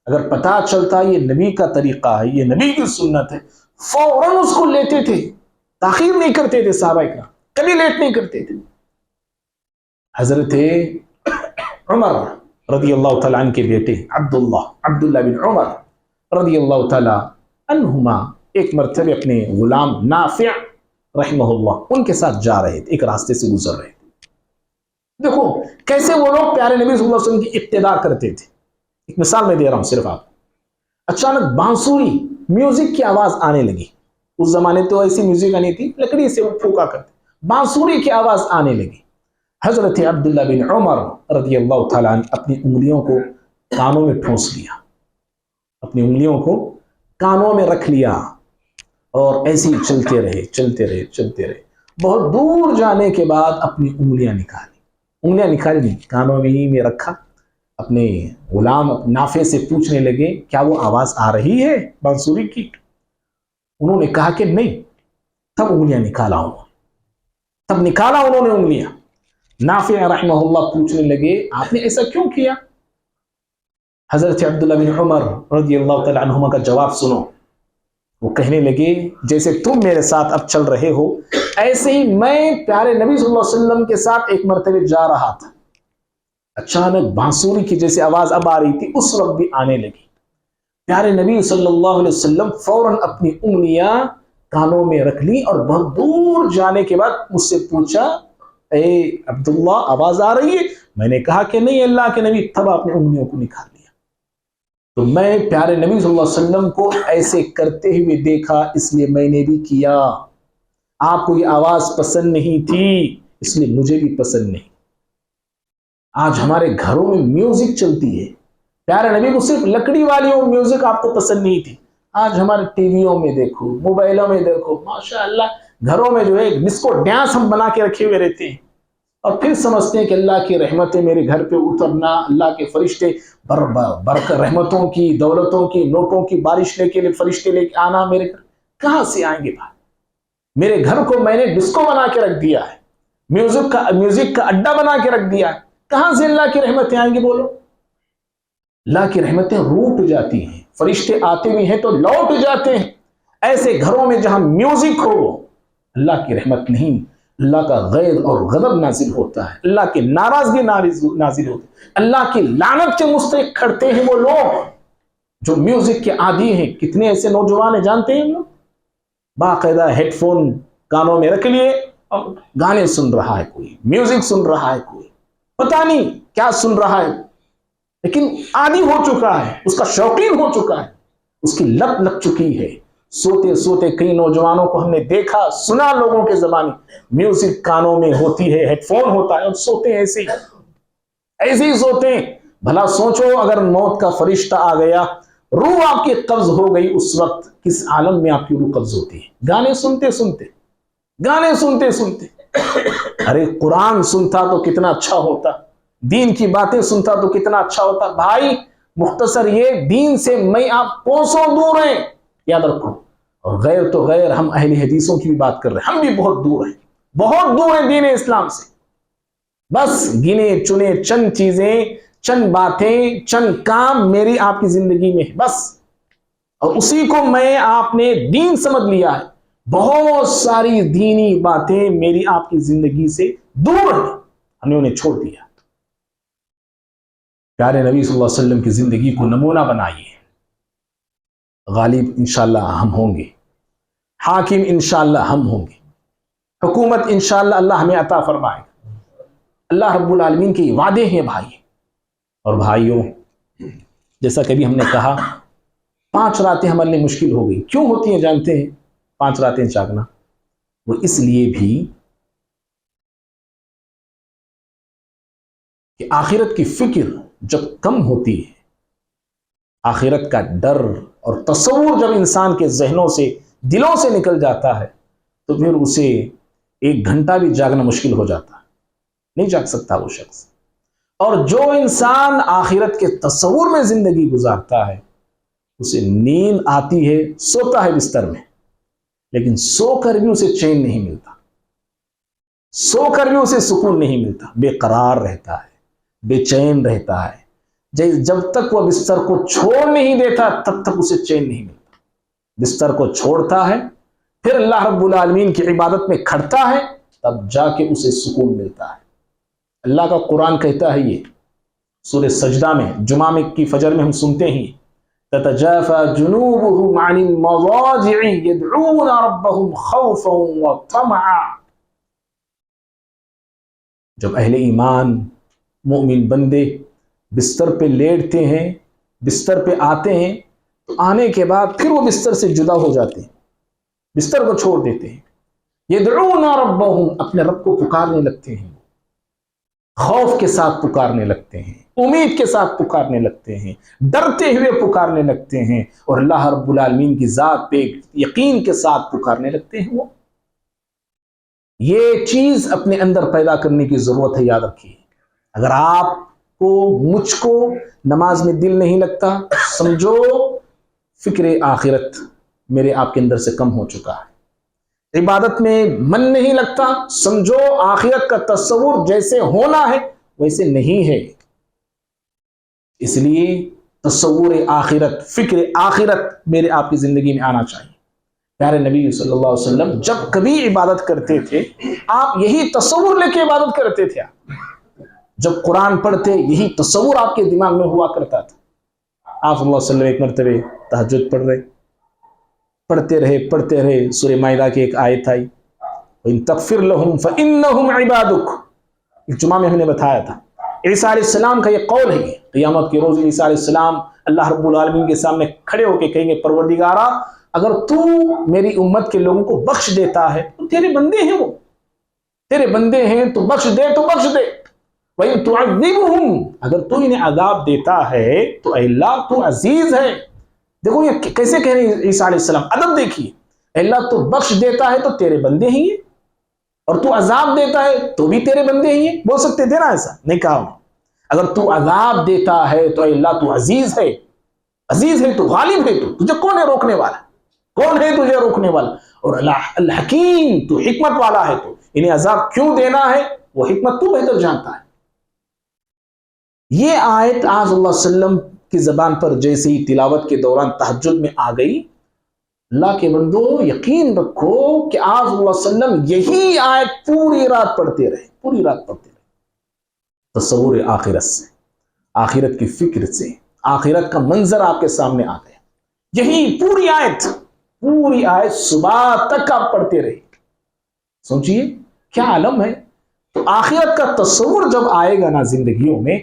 اگر پتہ چلتا یہ نبی کا طریقہ ہے، یہ نبی کی سنت ہے، فوراً اس کو لیتے تھے، تاخیر نہیں کرتے تھے صحابہ کرام، کبھی لیٹ نہیں کرتے تھے۔ حضرت عمر رضی اللہ تعالیٰ عنہ کے بیٹے عبداللہ بن عمر رضی اللہ تعالیٰ عنہما ایک مرتبہ اپنے غلام نافع رحمہ اللہ ان کے ساتھ جا رہے تھے، ایک راستے سے گزر رہے تھے۔ دیکھو کیسے وہ لوگ پیارے نبی صلی اللہ علیہ وسلم کی اقتداء کرتے تھے۔ ایک مثال میں دے رہا ہوں صرف آپ، اچانک بانسری میوزک کی آواز آنے لگی، اس زمانے تو ایسی میوزک آنی تھی، لکڑی سے وہ پھونکا کرتے، بانسری کی آواز آنے لگی۔ حضرت عبداللہ بن عمر رضی اللہ تعالیٰ عنہ اپنی انگلیوں کو کانوں میں ٹھونس لیا، اپنی انگلیوں کو کانوں میں رکھ لیا، اور ایسے ہی چلتے رہے۔ بہت دور جانے کے بعد اپنی انگلیاں نکالی نہیں، کانوں میں ہی میں رکھا۔ اپنے غلام نافع سے پوچھنے لگے کیا وہ آواز آ رہی ہے بانسری کی؟ انہوں نے کہا کہ نہیں۔ تب انگلیاں نکالا انہوں نے انگلیاں۔ نافع رحمہ اللہ پوچھنے لگے آپ نے ایسا کیوں کیا؟ حضرت عبداللہ بن عمر رضی اللہ تعالیٰ عنہما کا جواب سنو۔ وہ کہنے لگے جیسے تم میرے ساتھ اب چل رہے ہو، ایسے ہی میں پیارے نبی صلی اللہ علیہ وسلم کے ساتھ ایک مرتبہ جا رہا تھا، اچانک بانسری کی جیسے آواز اب آ رہی تھی، اس وقت بھی آنے لگی۔ پیارے نبی صلی اللہ علیہ وسلم فوراً اپنی انگلیاں کانوں میں رکھ لی، اور بہت دور جانے کے بعد مجھ سے پوچھا اے عبداللہ آواز آ رہی ہے؟ میں نے کہا کہ نہیں اللہ کے نبی۔ تب آپ نے انگلیوں کو نکال لیا۔ تو میں پیارے نبی صلی اللہ علیہ وسلم کو ایسے کرتے ہوئے دیکھا، اس لیے میں نے بھی کیا۔ آپ کو یہ آواز پسند نہیں تھی، اس لیے مجھے بھی پسند نہیں۔ آج ہمارے گھروں میں میوزک چلتی ہے، پیارے نبی کو صرف لکڑی والی میوزک آپ کو پسند نہیں تھی، آج ہمارے ٹی ویوں میں دیکھو، موبائلوں میں دیکھو، ماشاءاللہ گھروں میں جو ہے ڈسکو ڈانس ہم بنا کے رکھے ہوئے رہتے ہیں، اور پھر سمجھتے ہیں کہ اللہ کی رحمتیں میرے گھر پہ اترنا، اللہ کے فرشتے رحمتوں کی، دولتوں کی، نوٹوں کی بارش لے کے فرشتے لے کے آنا میرے گھر، کہاں سے آئیں گے بھائی؟ میرے گھر کو میں نے ڈسکو بنا کے رکھ دیا ہے، میوزک کا اڈا بنا کے رکھ دیا ہے، کہاں سے اللہ کی رحمتیں آئیں گی بولو؟ اللہ کی رحمتیں روٹ جاتی ہیں، فرشتے آتے بھی ہیں تو لوٹ جاتے ہیں۔ ایسے گھروں میں جہاں میوزک ہو اللہ کی رحمت نہیں، اللہ کا غیر اور غضب نازل ہوتا ہے، اللہ کی ناراضگی نازل ہوتی ہے، اللہ کی لعنت کے مستحق کھڑتے ہیں وہ لوگ جو میوزک کے عادی ہیں۔ کتنے ایسے نوجوان ہیں جانتے ہیں، لوگ باقاعدہ ہیڈ فون کانوں میں رکھ لیے اور گانے سن رہا ہے، کوئی میوزک سن رہا ہے، کوئی پتہ نہیں کیا سن رہا ہے، لیکن عادی ہو چکا ہے، اس کا شوقین ہو چکا ہے، اس کی لت لگ چکی ہے۔ سوتے سوتے کئی نوجوانوں کو ہم نے دیکھا سنا لوگوں کے زبان، میوزک کانوں میں ہوتی ہے، ہیڈ فون ہوتا ہے، اور سوتے ہیں ایسے ہی سوتے ہیں۔ بھلا سوچو اگر موت کا فرشتہ آ گیا، روح آپ کی قبض ہو گئی، اس وقت کس عالم میں آپ کی روح قبض ہوتی ہے؟ گانے سنتے سنتے ارے قرآن سنتا تو کتنا اچھا ہوتا، دین کی باتیں سنتا تو کتنا اچھا ہوتا۔ بھائی مختصر یہ، دین سے میں آپ کوسوں دور ہیں، یاد رکھو، اور غیر تو غیر، ہم اہل حدیثوں کی بھی بات کر رہے ہیں، ہم بھی بہت دور ہیں دین اسلام سے۔ بس گنے چنے چند چیزیں، چند باتیں، چند کام میری آپ کی زندگی میں ہے بس، اور اسی کو میں آپ نے دین سمجھ لیا ہے۔ بہت ساری دینی باتیں میری آپ کی زندگی سے دور ہیں، ہم نے انہیں چھوڑ دیا۔ پیارے نبی صلی اللہ علیہ وسلم کی زندگی کو نمونہ بنائیے، غالب انشاءاللہ ہم ہوں گے، حاکم انشاءاللہ ہم ہوں گے، حکومت انشاءاللہ اللہ ہمیں عطا فرمائے گا۔ اللہ رب العالمین کے وعدے ہیں بھائی اور بھائیوں۔ جیسا کبھی ہم نے کہا 5 راتیں ہمارے لیے مشکل ہو گئی، کیوں ہوتی ہیں جانتے ہیں 5 راتیں جاگنا؟ وہ اس لیے بھی کہ آخرت کی فکر جب کم ہوتی ہے، آخرت کا ڈر اور تصور جب انسان کے ذہنوں سے، دلوں سے نکل جاتا ہے، تو پھر اسے 1 گھنٹہ بھی جاگنا مشکل ہو جاتا ہے، نہیں جاگ سکتا وہ شخص۔ اور جو انسان آخرت کے تصور میں زندگی گزارتا ہے اسے نیند آتی ہے، سوتا ہے بستر میں، لیکن سو کر بھی اسے چین نہیں ملتا، سو کر بھی اسے سکون نہیں ملتا، بے قرار رہتا ہے، بے چین رہتا ہے، جب تک وہ بستر کو چھوڑ نہیں دیتا تب تک اسے چین نہیں ملتا۔ بستر کو چھوڑتا ہے، پھر اللہ رب العالمین کی عبادت میں کھڑتا ہے، تب جا کے اسے سکون ملتا ہے۔ اللہ کا قرآن کہتا ہے یہ سورہ سجدہ میں، جمعہ میں کی فجر میں ہم سنتے ہیں، تتجافى جنوبهم عن المضاجع يدعون ربهم خوفا وطمعا۔ جب اہل ایمان مومن بندے بستر پہ لیٹتے ہیں، بستر پہ آتے ہیں، تو آنے کے بعد پھر وہ بستر سے جدا ہو جاتے ہیں، بستر کو چھوڑ دیتے ہیں، یدعون ربهم، اپنے رب کو پکارنے لگتے ہیں، خوف کے ساتھ پکارنے لگتے ہیں، امید کے ساتھ پکارنے لگتے ہیں، ڈرتے ہوئے پکارنے لگتے ہیں، اور اللہ رب العالمین کی ذات پہ یقین کے ساتھ پکارنے لگتے ہیں۔ وہ یہ چیز اپنے اندر پیدا کرنے کی ضرورت ہے، یاد رکھیے۔ اگر آپ کو، مجھ کو نماز میں دل نہیں لگتا، سمجھو فکر آخرت میرے آپ کے اندر سے کم ہو چکا ہے۔ عبادت میں من نہیں لگتا، سمجھو آخرت کا تصور جیسے ہونا ہے ویسے نہیں ہے۔ اس لیے تصور آخرت، فکر آخرت میرے آپ کی زندگی میں آنا چاہیے۔ پیارے نبی صلی اللہ علیہ وسلم جب کبھی عبادت کرتے تھے، آپ یہی تصور لے کے عبادت کرتے تھے۔ جب قرآن پڑھتے یہی تصور آپ کے دماغ میں ہوا کرتا تھا۔ آپ صلی اللہ علیہ وسلم ایک مرتبہ تہجد پڑھتے رہے، سورہ مائدہ کی ایک آیت آئی، وَإِن تَغْفِرْ لَهُمْ فَإِنَّهُمْ عِبَادُكَ۔ ایک جمعہ میں ہم نے بتایا تھا، عیسیٰ علیہ السلام کا یہ قول ہے، قیامت کے روز عیسیٰ علیہ السلام اللہ رب العالمین کے سامنے کھڑے ہو کے کہیں گے، پروردگارا اگر تو میری امت کے لوگوں کو بخش دیتا ہے تو تیرے بندے ہیں، وہ تیرے بندے ہیں، تو بخش دے تو بخش دے، وَإِن تُعَذِّبْهُمْ، اگر تو انہیں عذاب دیتا ہے تو اے اللہ تو عزیز ہے۔ دیکھو یہ کیسے کہہ رہے ہیں عیسیٰ علیہ السلام، ادب دیکھیے، اے اللہ تو بخش دیتا ہے تو تیرے بندے ہی ہیں، اور تو عذاب دیتا ہے تو بھی تیرے بندے ہی ہیں۔ بول سکتے تھے نا ایسا، نہیں کہا۔ اگر تو عذاب دیتا ہے تو اے اللہ تو عزیز ہے، عزیز ہے تو غالب ہے، تو تجھے کون ہے روکنے والا، کون ہے تجھے روکنے والا، اور الحکیم تو حکمت والا ہے، تو انہیں عذاب کیوں دینا ہے وہ حکمت تو بہتر جانتا ہے۔ یہ آیت آپ صلی اللہ علیہ وسلم کی زبان پر جیسے ہی تلاوت کے دوران تہجد میں آ گئی، اللہ کے بندو یقین رکھو کہ آپ صلی اللہ علیہ وسلم یہی آیت پوری رات پڑھتے رہے، پوری رات پڑھتے رہے۔ تصور آخرت سے، آخرت کی فکر سے، آخرت کا منظر آپ کے سامنے آ گیا، یہی پوری آیت صبح تک آپ پڑھتے رہے۔ سوچئے کیا عالم ہے۔ تو آخرت کا تصور جب آئے گا نا زندگیوں میں،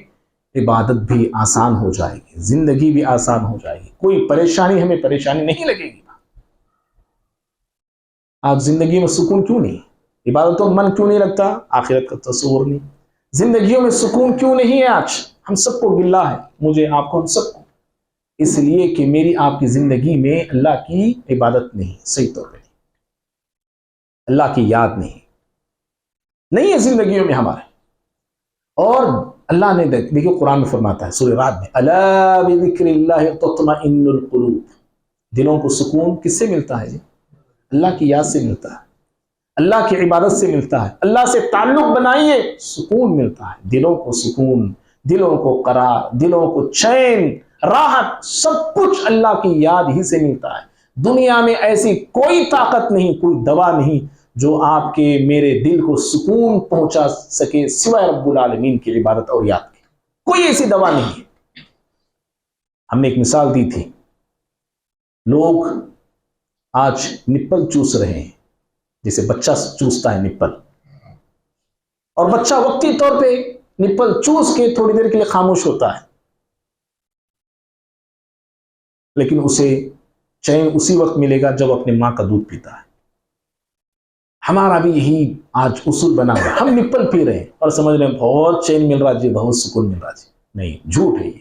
عبادت بھی آسان ہو جائے گی، زندگی بھی آسان ہو جائے گی، کوئی پریشانی، ہمیں پریشانی نہیں لگے گی۔ آپ زندگی میں سکون کیوں نہیں، عبادتوں میں من کیوں نہیں لگتا، آخرت کا تصور نہیں۔ زندگیوں میں سکون کیوں نہیں ہے آج، ہم سب کو گلہ ہے، مجھے، آپ کو، ہم سب کو، اس لیے کہ میری آپ کی زندگی میں اللہ کی عبادت نہیں، صحیح طور پہ نہیں، اللہ کی یاد نہیں ہے زندگیوں میں ہمارے۔ اور اللہ نے دیکھیے قرآن میں فرماتا ہے سورہ رات میں، الا بذکر اللہ تطمئن القلوب، دلوں کو سکون کس سے ملتا ہے؟ اللہ کی یاد سے ملتا ہے، اللہ کی عبادت سے ملتا ہے، اللہ سے تعلق بنائیے، سکون ملتا ہے، دلوں کو سکون، دلوں کو قرار، دلوں کو چین، راحت، سب کچھ اللہ کی یاد ہی سے ملتا ہے۔ دنیا میں ایسی کوئی طاقت نہیں، کوئی دوا نہیں جو آپ کے میرے دل کو سکون پہنچا سکے سوائے رب العالمین کی عبادت اور یاد کی، کوئی ایسی دوا نہیں ہے۔ ہم نے ایک مثال دی تھی، لوگ آج نپل چوس رہے ہیں، جیسے بچہ چوستا ہے نپل، اور بچہ وقتی طور پہ نپل چوس کے تھوڑی دیر کے لیے خاموش ہوتا ہے، لیکن اسے چین اسی وقت ملے گا جب اپنے ماں کا دودھ پیتا ہے۔ ہمارا بھی یہی آج اصول بنا ہوا ہے، ہم نپل پی رہے ہیں اور سمجھ رہے ہیں بہت چین مل رہا جی، بہت سکون مل رہا جی، نہیں، جھوٹ ہے یہ،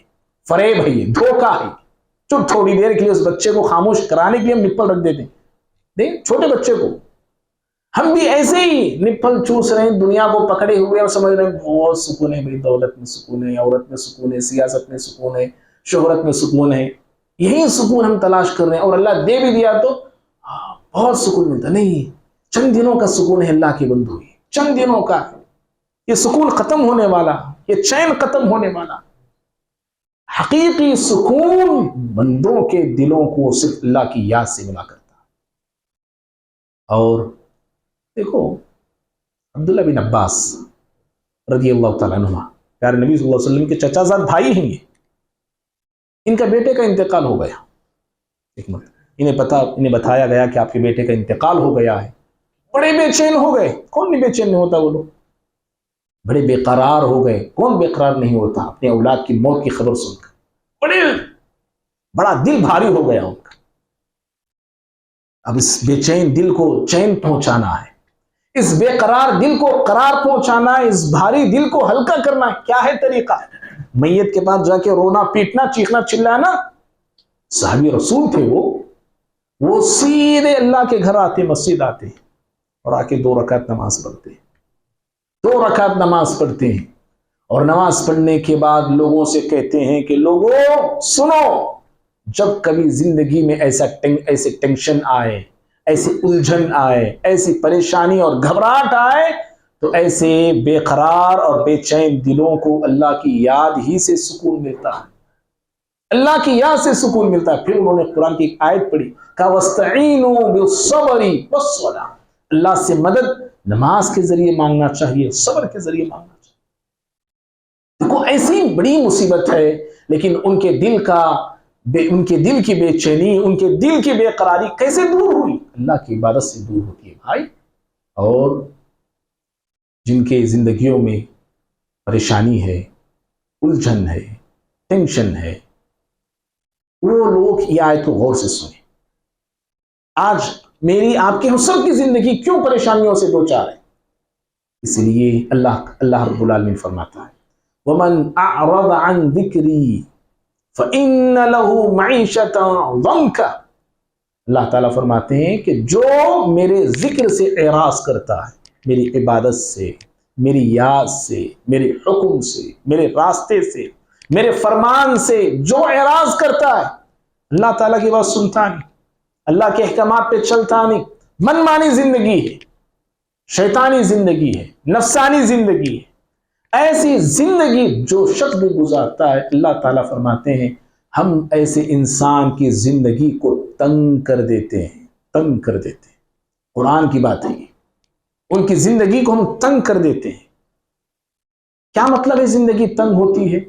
فریب ہے یہ، دھوکہ ہے۔ جو تھوڑی دیر کے لیے اس بچے کو خاموش کرانے کے لیے ہم نپل رکھ دیتے ہیں، دیکھ چھوٹے بچے کو ہم بھی ایسے ہی نپل چوس رہے ہیں دنیا کو پکڑے ہوئے اور سمجھ رہے ہیں بہت سکون ہے، بھائی دولت میں سکون ہے، عورت میں سکون ہے، سیاست میں سکون ہے، شہرت میں سکون ہے، یہی سکون ہم تلاش کر رہے ہیں، اور اللہ دے بھی دیا تو بہت سکون ملتا نہیں۔ چند دنوں کا سکون ہے اللہ کے بندو، چند دنوں کا، یہ سکون ختم ہونے والا، یہ چین ختم ہونے والا۔ حقیقی سکون بندوں کے دلوں کو صرف اللہ کی یاد سے ملا کرتا۔ اور دیکھو عبداللہ بن عباس رضی اللہ تعالیٰ عنہ، پیارے نبی صلی اللہ علیہ وسلم کے چچا زاد بھائی ہیں یہ، ان کا بیٹے کا انتقال ہو گیا، انہیں بتایا گیا کہ آپ کے بیٹے کا انتقال ہو گیا ہے، بڑے بے چین ہو گئے، کون نہیں بے چین نہیں ہوتا، وہ لوگ بڑے بے قرار ہو گئے، کون بے قرار نہیں ہوتا اپنے اولاد کی موت کی خبر سن کر، بڑا دل بھاری ہو گیا ان کا۔ اب اس بے چین دل کو چین پہنچانا ہے، اس بے قرار دل کو قرار پہنچانا ہے، اس بھاری دل کو ہلکا کرنا ہے۔ کیا ہے طریقہ؟ میت کے پاس جا کے رونا پیٹنا چیخنا چلانا؟ صحابی رسول تھے وہ سیدھے اللہ کے گھر آتے، مسجد آتے اور آ کے 2 رکعت نماز پڑھتے، 2 رکعت نماز پڑھتے ہیں، اور نماز پڑھنے کے بعد لوگوں سے کہتے ہیں کہ لوگوں سنو، جب کبھی زندگی میں ایسے ٹینشن آئے، ایسی الجھن آئے، ایسی پریشانی اور گھبراہٹ آئے، تو ایسے بے قرار اور بے چین دلوں کو اللہ کی یاد ہی سے سکون ملتا ہے، اللہ کی یاد سے سکون ملتا ہے۔ پھر انہوں نے قرآن کی ایک آیت پڑھی کہ وَاسْتَعِينُوا بِالصَّبْرِ وَالصَّلَاةِ، اللہ سے مدد نماز کے ذریعے مانگنا چاہیے، صبر کے ذریعے مانگنا چاہیے۔ دیکھو ایسی بڑی مصیبت ہے، لیکن ان کے دل کی بے چینی، ان کے دل کی بے قراری کیسے دور ہوئی؟ اللہ کی عبادت سے دور ہوتی ہے بھائی۔ اور جن کے زندگیوں میں پریشانی ہے، الجھن ہے، ٹینشن ہے، وہ لوگ یہ آیت کو غور سے سنیں۔ آج میری آپ کے ہم سب کی زندگی کیوں پریشانیوں سے دوچار ہے؟ اس لیے اللہ رب العالمین فرماتا ہے وَمَنْ أَعْرَضَ عَنْ ذِكْرِي فَإِنَّ لَهُ مَعِيشَةً ضَنْكَ۔ اللہ تعالیٰ فرماتے ہیں کہ جو میرے ذکر سے اعراض کرتا ہے، میری عبادت سے، میری یاد سے، میرے حکم سے، میرے راستے سے، میرے فرمان سے جو اعراض کرتا ہے، اللہ تعالیٰ کی بات سنتا نہیں، اللہ کے احکامات پہ چلتا نہیں، من مانی زندگی ہے، شیطانی زندگی ہے، نفسانی زندگی ہے، ایسی زندگی جو شخص بھی گزارتا ہے، اللہ تعالیٰ فرماتے ہیں ہم ایسے انسان کی زندگی کو تنگ کر دیتے ہیں، تنگ کر دیتے ہیں۔ قرآن کی بات ہے، ان کی زندگی کو ہم تنگ کر دیتے ہیں۔ کیا مطلب ہے زندگی تنگ ہوتی ہے؟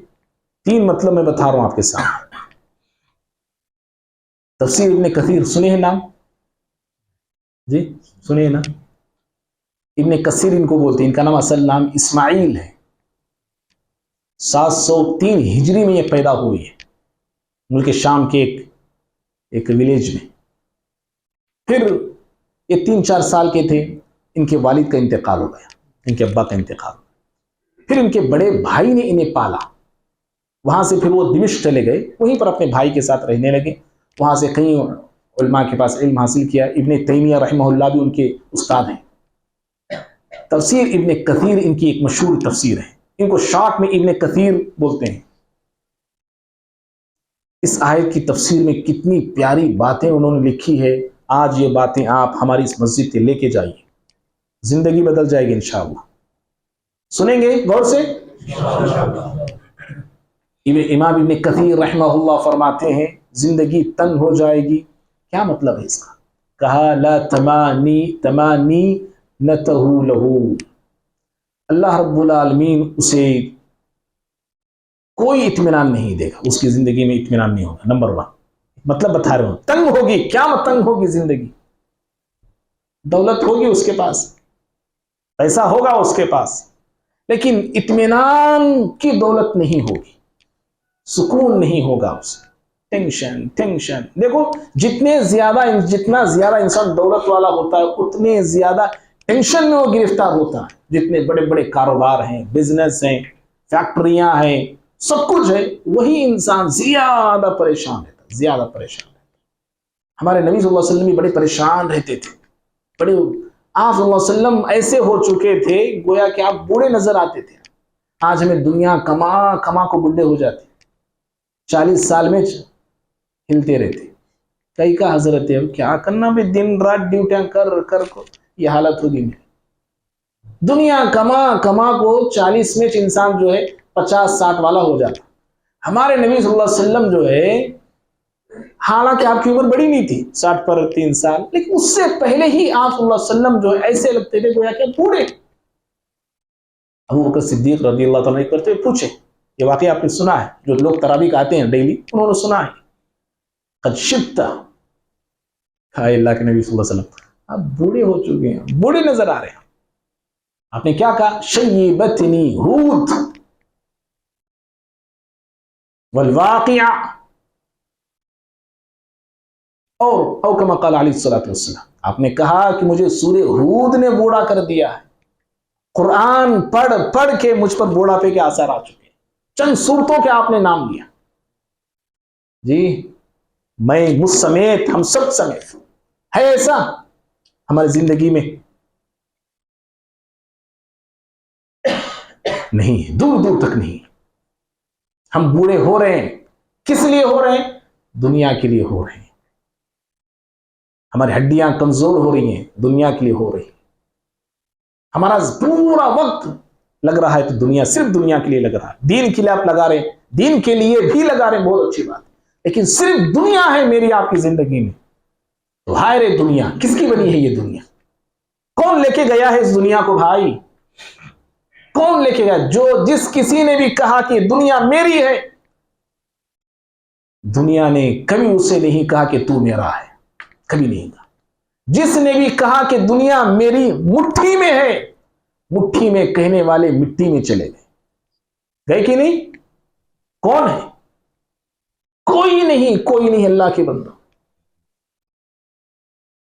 3 مطلب میں بتا رہا ہوں آپ کے سامنے۔ تفسیر ابن کثیر سنے ہیں نام؟ جی سنے نا؟ ابن کثیر ان کو بولتے ہیں، ان کا نام اصل نام اسماعیل ہے، 703 ہجری میں یہ پیدا ہوئی ہے ملک شام کے ایک ولیج میں۔ پھر یہ 3-4 سال کے تھے، ان کے والد کا انتقال ہو گیا، ان کے ابا کا انتقال ہو گیا۔ پھر ان کے بڑے بھائی نے انہیں پالا، وہاں سے پھر وہ دمشق چلے گئے، وہیں پر اپنے بھائی کے ساتھ رہنے لگے، وہاں سے کئی علماء کے پاس علم حاصل کیا۔ ابن تیمیہ رحمہ اللہ بھی ان کے استاد ہیں۔ تفسیر ابن کثیر ان کی ایک مشہور تفسیر ہے، ان کو شارٹ میں ابن کثیر بولتے ہیں۔ اس آیت کی تفسیر میں کتنی پیاری باتیں انہوں نے لکھی ہے، آج یہ باتیں آپ ہماری اس مسجد سے لے کے جائیے، زندگی بدل جائے گی انشاءاللہ۔ سنیں گے غور سے؟ امام ابن کثیر رحمہ اللہ فرماتے ہیں زندگی تنگ ہو جائے گی، کیا مطلب ہے اس کا؟ کہا لا تمانی نتہ لہو، اللہ رب العالمین اسے کوئی اطمینان نہیں دے گا، اس کی زندگی میں اطمینان نہیں ہوگا۔ نمبر 1 مطلب بتا رہے ہوں، تنگ ہوگی، کیا تنگ ہوگی زندگی؟ دولت ہوگی اس کے پاس، پیسہ ہوگا اس کے پاس، لیکن اطمینان کی دولت نہیں ہوگی، سکون نہیں ہوگا اسے، ٹینشن۔ دیکھو جتنا زیادہ انسان دولت والا ہوتا ہے اتنے زیادہ ٹینشن میں وہ گرفتار ہوتا ہے۔ جتنے بڑے بڑے کاروبار ہیں، بزنس ہیں، فیکٹریاں ہیں، سب کچھ ہے، وہی انسان زیادہ پریشان رہتا۔ ہمارے نبی صلی اللہ علیہ وسلم بھی بڑے پریشان رہتے تھے، بڑے آپ صلی اللہ علیہ وسلم ایسے ہو چکے تھے گویا کہ آپ بوڑھے نظر آتے تھے. آج ہمیں دنیا کما کما کو بڈھے ہو جاتے, 40 سال میں ہلتے رہتے. کئی کا حضرت ہے کیا کرنا بھی, دن رات ڈیوٹیاں کر کر کو یہ حالت ہوگی. دنیا کما کما کو 40 میں انسان جو ہے 50-60 والا ہو جاتا. ہمارے نبی صلی اللہ علیہ وسلم جو ہے, حالانکہ آپ کی عمر بڑی نہیں تھی 60 پر 3 سال, لیکن اس سے پہلے ہی آپ صلی اللہ علیہ وسلم جو ہے ایسے لگتے تھے گویا کہ بوڑھے. ابو بکر صدیق رضی اللہ تعالیٰ کرتے ہوئے پوچھے, یہ واقعہ آپ نے سنا ہے, جو لوگ تراویح آتے ہیں ڈیلی انہوں نے سنا ہے, قد شبت, ہائے اللہ کے نبی صلی اللہ علیہ وسلم آپ بوڑھے ہو چکے ہیں, بوڑھے نظر آ رہے ہیں. آپ نے کیا کہا, شیبتنی ہود والواقعہ, اور کما قال علیہ الصلوۃ والسلام, آپ نے کہا کہ مجھے سورہ ہود نے بوڑھا کر دیا ہے. قرآن پڑھ پڑھ کے مجھ پر بوڑھاپے کے آثار آ چکے ہیں. چند صورتوں کے آپ نے نام لیا جی, میں مجھ سمیت ہم سب سمیت ہے ایسا ہماری زندگی میں نہیں, دور دور تک نہیں. ہم بوڑھے ہو رہے ہیں, کس لیے ہو رہے ہیں, دنیا کے لیے ہو رہے ہیں. ہماری ہڈیاں کمزور ہو رہی ہیں, دنیا کے لیے ہو رہی ہیں. ہمارا پورا وقت لگ رہا ہے تو دنیا, صرف دنیا کے لیے لگ رہا ہے. دین کے لیے آپ لگا رہے ہیں, دین کے لیے بھی لگا رہے ہیں, بہت اچھی بات, لیکن صرف دنیا ہے میری آپ کی زندگی میں تو ہائے رے دنیا, کس کی بنی ہے یہ دنیا؟ کون لے کے گیا ہے اس دنیا کو بھائی؟ کون لے کے گیا؟ جو جس کسی نے بھی کہا کہ دنیا میری ہے, دنیا نے کبھی اسے نہیں کہا کہ تو میرا ہے, کبھی نہیں کہا. جس نے بھی کہا کہ دنیا میری مٹھی میں ہے, مٹھی میں کہنے والے مٹی میں چلے گئے, گئے کہ نہیں؟ کون ہے؟ کوئی نہیں, کوئی نہیں. اللہ کے بندو,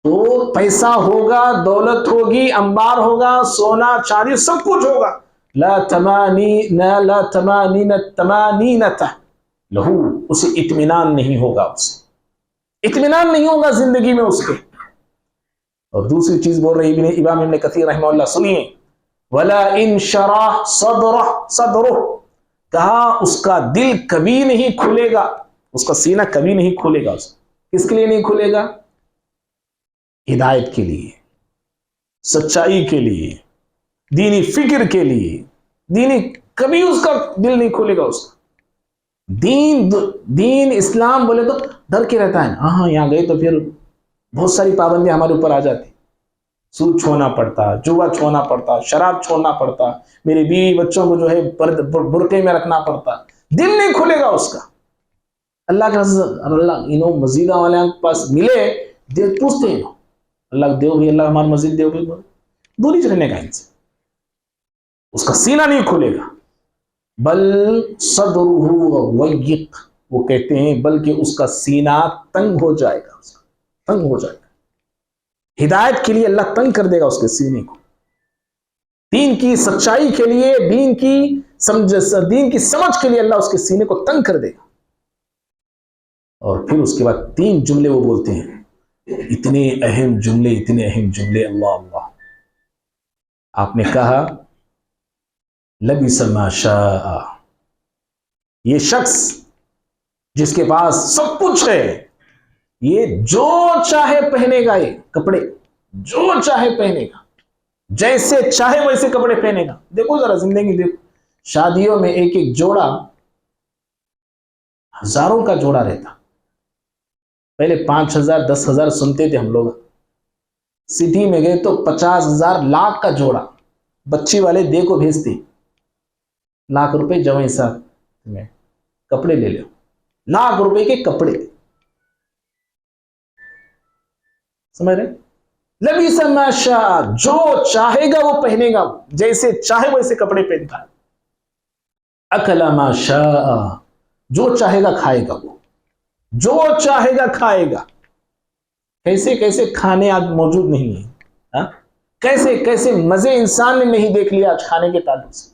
تو پیسہ ہوگا, دولت ہوگی, انبار ہوگا, سونا چاندی سب کچھ ہوگا, لا تمانین تمانینتہ لہو, اسے اطمینان نہیں ہوگا, اسے اطمینان نہیں ہوگا زندگی میں اس کے. اور دوسری چیز بول رہی امام ابن کثیر رحمہ اللہ, سنیے, ولا ان شرح صدرہ, کہا اس کا دل کبھی نہیں کھلے گا, اس کا سینہ کبھی نہیں کھلے گا. کس کے لیے نہیں کھلے گا؟ ہدایت کے لیے, سچائی کے لیے, دینی فکر کے لیے. دینی کبھی اس کا دل نہیں کھلے گا. اس کا دین اسلام بولے تو ڈر کے رہتا ہے, ہاں یہاں گئے تو پھر بہت ساری پابندیاں ہمارے اوپر آ جاتی. سود چھوڑنا پڑتا, جوا چھوڑنا پڑتا, شراب چھوڑنا پڑتا, میرے بیوی بچوں کو جو ہے برقعے میں رکھنا پڑتا. دل نہیں کھلے گا اس کا. اللہ کے اللہ مزیدہ والے کے پاس ملے, دل پوچھتے ہیں اللہ دیو بھی, اللہ ہمارا مزید دیو بھی, دور ہی رہنے کا ان سے. اس کا سینہ نہیں کھلے گا. بل صدرہ ضیق, وہ کہتے ہیں بلکہ اس کا سینہ تنگ ہو جائے گا, اس کا تنگ ہو جائے گا. ہدایت کے لیے اللہ تنگ کر دے گا اس کے سینے کو, دین کی سچائی کے لیے, دین کی سمجھ کے لیے اللہ اس کے سینے کو تنگ کر دے گا. اور پھر اس کے بعد 3 جملے وہ بولتے ہیں, اتنے اہم جملے, اتنے اہم جملے, اللہ اللہ. آپ نے کہا لبس ما شاء, یہ شخص جس کے پاس سب کچھ ہے, یہ جو چاہے پہنے گا, یہ کپڑے جو چاہے پہنے گا, جیسے چاہے ویسے کپڑے پہنے گا. دیکھو ذرا زندگی دیکھو, شادیوں میں ایک ایک جوڑا, ہزاروں کا جوڑا رہتا. پہلے 5,000 10,000 سنتے تھے ہم لوگ, سٹی میں گئے تو 50,000 لاکھ کا جوڑا. بچی والے دے کو بھیجتے, لاکھ روپے جمع صاحب میں کپڑے لے لو, لاکھ روپے کے کپڑے. سمجھ رہے؟ لبس ما شاء, جو چاہے گا وہ پہنے گا, جیسے چاہے ویسے کپڑے پہنتا ہے. اکل ما شاء, جو چاہے گا کھائے گا, وہ جو چاہے گا کھائے گا. کیسے کیسے کھانے آج موجود نہیں ہیں, کیسے کیسے مزے انسان نے نہیں دیکھ لیا آج کھانے کے تعلق سے.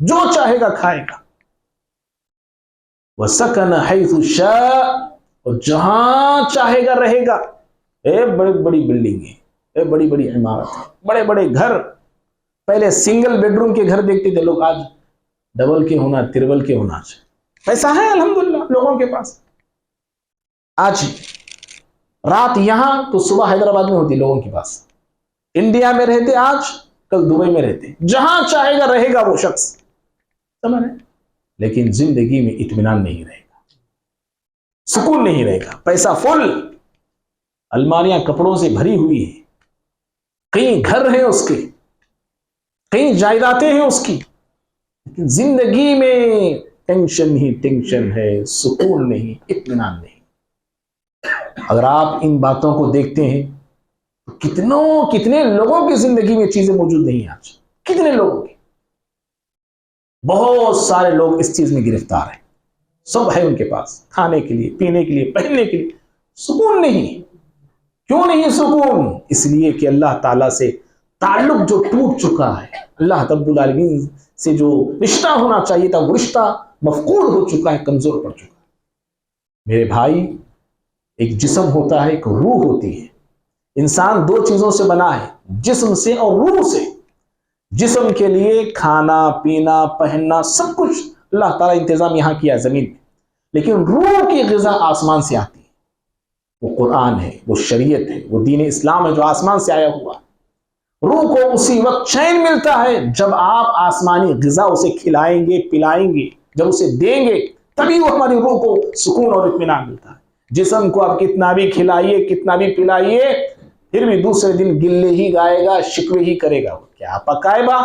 جو چاہے گا کھائے گا. وَسَكَنَ حَيْثُ شَاءَ, اور جہاں چاہے گا رہے گا. بڑی بڑی بلڈنگیں, بڑی بڑی عمارت، بڑے بڑے گھر. پہلے سنگل بیڈ روم کے گھر دیکھتے تھے لوگ، آج ڈبل کے ہونا، ٹربل کے ہونا. پیسہ ہے الحمدللہ لوگوں کے پاس. آج رات یہاں تو صبح حیدرآباد میں ہوتی لوگوں کے پاس. انڈیا میں رہتے آج، کل دبئی میں رہتے. جہاں چاہے گا رہے گا وہ شخص، سمجھ رہے؟ لیکن زندگی میں اطمینان نہیں رہے گا، سکون نہیں رہے گا. پیسہ فل، الماریاں کپڑوں سے بھری ہوئی ہیں، کئی گھر ہیں اس کے، کئی جائیدادیں ہیں اس کی، لیکن زندگی میں ٹینشن ہی ٹینشن ہے، سکون نہیں، اطمینان نہیں. اگر آپ ان باتوں کو دیکھتے ہیں تو کتنے لوگوں کی زندگی میں چیزیں موجود نہیں ہیں آج. کتنے لوگوں کی، بہت سارے لوگ اس چیز میں گرفتار ہیں. سب ہے ان کے پاس، کھانے کے لیے، پینے کے لیے، پہننے کے لیے، سکون نہیں. کیوں نہیں سکون؟ اس لیے کہ اللہ تعالیٰ سے تعلق جو ٹوٹ چکا ہے، اللہ رب العالمین سے جو رشتہ ہونا چاہیے تھا وہ رشتہ مفقود ہو چکا ہے، کمزور پڑ چکا ہے. میرے بھائی، ایک جسم ہوتا ہے، ایک روح ہوتی ہے. انسان دو چیزوں سے بنا ہے، جسم سے اور روح سے. جسم کے لیے کھانا پینا پہننا سب کچھ اللہ تعالیٰ انتظام یہاں کیا ہے زمین میں، لیکن روح کی غذا آسمان سے آتی ہے. وہ قرآن ہے، وہ شریعت ہے، وہ دین اسلام ہے جو آسمان سے آیا ہوا. روح کو اسی وقت چین ملتا ہے جب آپ آسمانی غذا اسے کھلائیں گے، پلائیں گے، جب اسے دیں گے تبھی وہ ہماری روح کو سکون اور اطمینان ملتا ہے. جسم کو آپ کتنا بھی کھلائیے، کتنا بھی پلائیے، پھر بھی دوسرے دن گلے ہی گائے گا، شکوے ہی کرے گا. کیا پکائے با،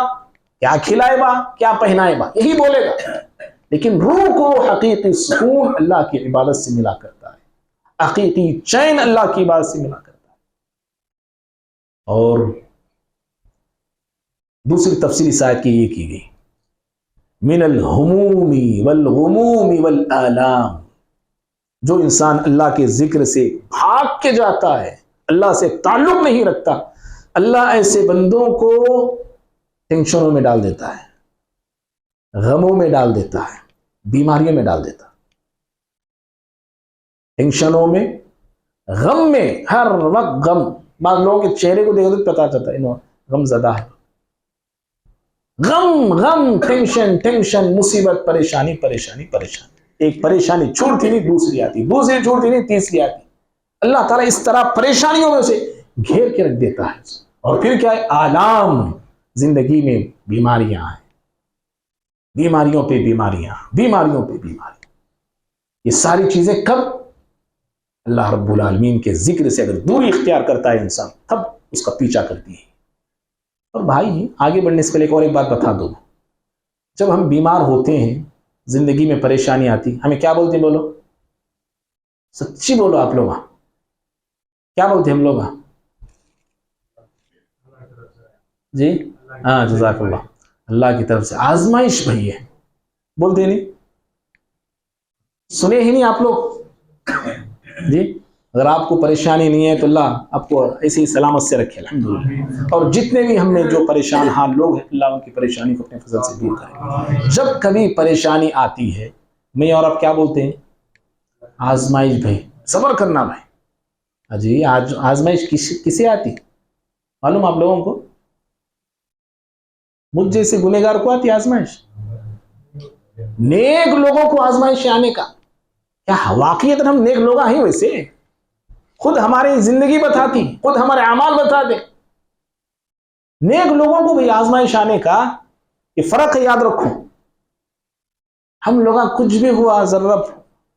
کیا کھلائے با، کیا پہنائے با، یہی بولے گا. لیکن روح کو حقیقی سکون اللہ کی عبادت سے ملا کرتا ہے، حقیقی چین اللہ کی عبادت سے ملا کرتا ہے. اور دوسری تفسیر اس آیت کی یہ کی گئی، من الہموم والغموم والآلام. جو انسان اللہ کے ذکر سے بھاگ کے جاتا ہے، اللہ سے تعلق نہیں رکھتا، اللہ ایسے بندوں کو ٹینشنوں میں ڈال دیتا ہے، غموں میں ڈال دیتا ہے، بیماریوں میں ڈال دیتا ہے. ٹینشنوں میں، غم میں، ہر وقت غم. بعض لوگوں کے چہرے کو دیکھو تو پتا چلتا ہے انہوں غم زدہ ہے. غم غم، ٹینشن ٹینشن، مصیبت، پریشانی پریشانی پریشانی. ایک پریشانی چھوڑتی نہیں دوسری آتی، دوسری چھوڑتی نہیں تیسری آتی. اللہ تعالیٰ اس طرح پریشانیوں میں سے گھیر کے رکھ دیتا ہے. اور پھر کیا ہے؟ آلام. زندگی میں بیماریاں ہیں، بیماریوں پہ بیماریاں، بیماریوں پہ بیماریاں. یہ ساری چیزیں کب؟ اللہ رب العالمین کے ذکر سے اگر دوری اختیار کرتا ہے انسان، تب اس کا پیچھا کرتی ہے. اور بھائی، آگے بڑھنے سے پہلے ایک بات بتا دوں. جب ہم بیمار ہوتے ہیں، زندگی میں پریشانی آتی، ہمیں کیا بولتے ہیں؟ بولو، سچی بولو آپ لوگ، کیا بولتے ہیں ہم لوگ؟ جی ہاں، جزاک اللہ. اللہ کی طرف سے آزمائش بھائی ہے، بولتے نہیں؟ سنے ہی نہیں آپ لوگ؟ جی، اگر آپ کو پریشانی نہیں ہے تو اللہ آپ کو ایسی سلامت سے رکھے الحمدللہ. اور جتنے بھی ہم نے جو پریشان حال لوگ ہیں، اللہ ان کی پریشانی کو اپنے فضل سے دور کرے. جب کبھی پریشانی آتی ہے، میں اور آپ کیا بولتے ہیں؟ آزمائش بھائی، صبر کرنا بھائی. جی، آزمائش کسے آتی معلوم آپ لوگوں کو؟ مجھ جیسے گنہگار کو آتی آزمائش. نیک لوگوں کو آزمائش آنے کا کیا واقعیت ہم نیک لوگ ہیں؟ ویسے خود ہماری زندگی بتاتی، خود ہمارے اعمال بتاتے. نیک لوگوں کو بھی آزمائش آنے کا یہ فرق ہے، یاد رکھو. ہم لوگ کچھ بھی ہوا، ذرہ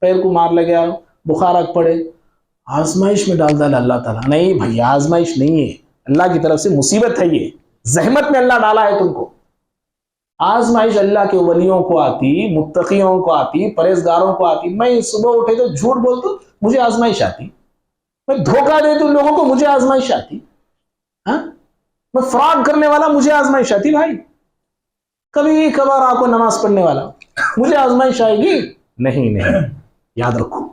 پیر کو مار لگا، بخار پڑے، آزمائش میں ڈال ڈالا اللہ تعالیٰ. نہیں بھائی، آزمائش نہیں ہے، اللہ کی طرف سے مصیبت ہے. یہ زحمت میں اللہ ڈالا ہے تم کو. آزمائش اللہ کے ولیوں کو آتی، متقیوں کو آتی، پرہیزگاروں کو آتی. میں صبح اٹھے تو جھوٹ بولتا ہوں، مجھے آزمائش آتی. میں دھوکہ دے دوں لوگوں کو، مجھے آزمائش آتی. میں فراڈ کرنے والا، مجھے آزمائش آتی. بھائی، کبھی کبھار آپ کو نماز پڑھنے والا، مجھے آزمائش آئے گی؟ نہیں. یاد رکھو،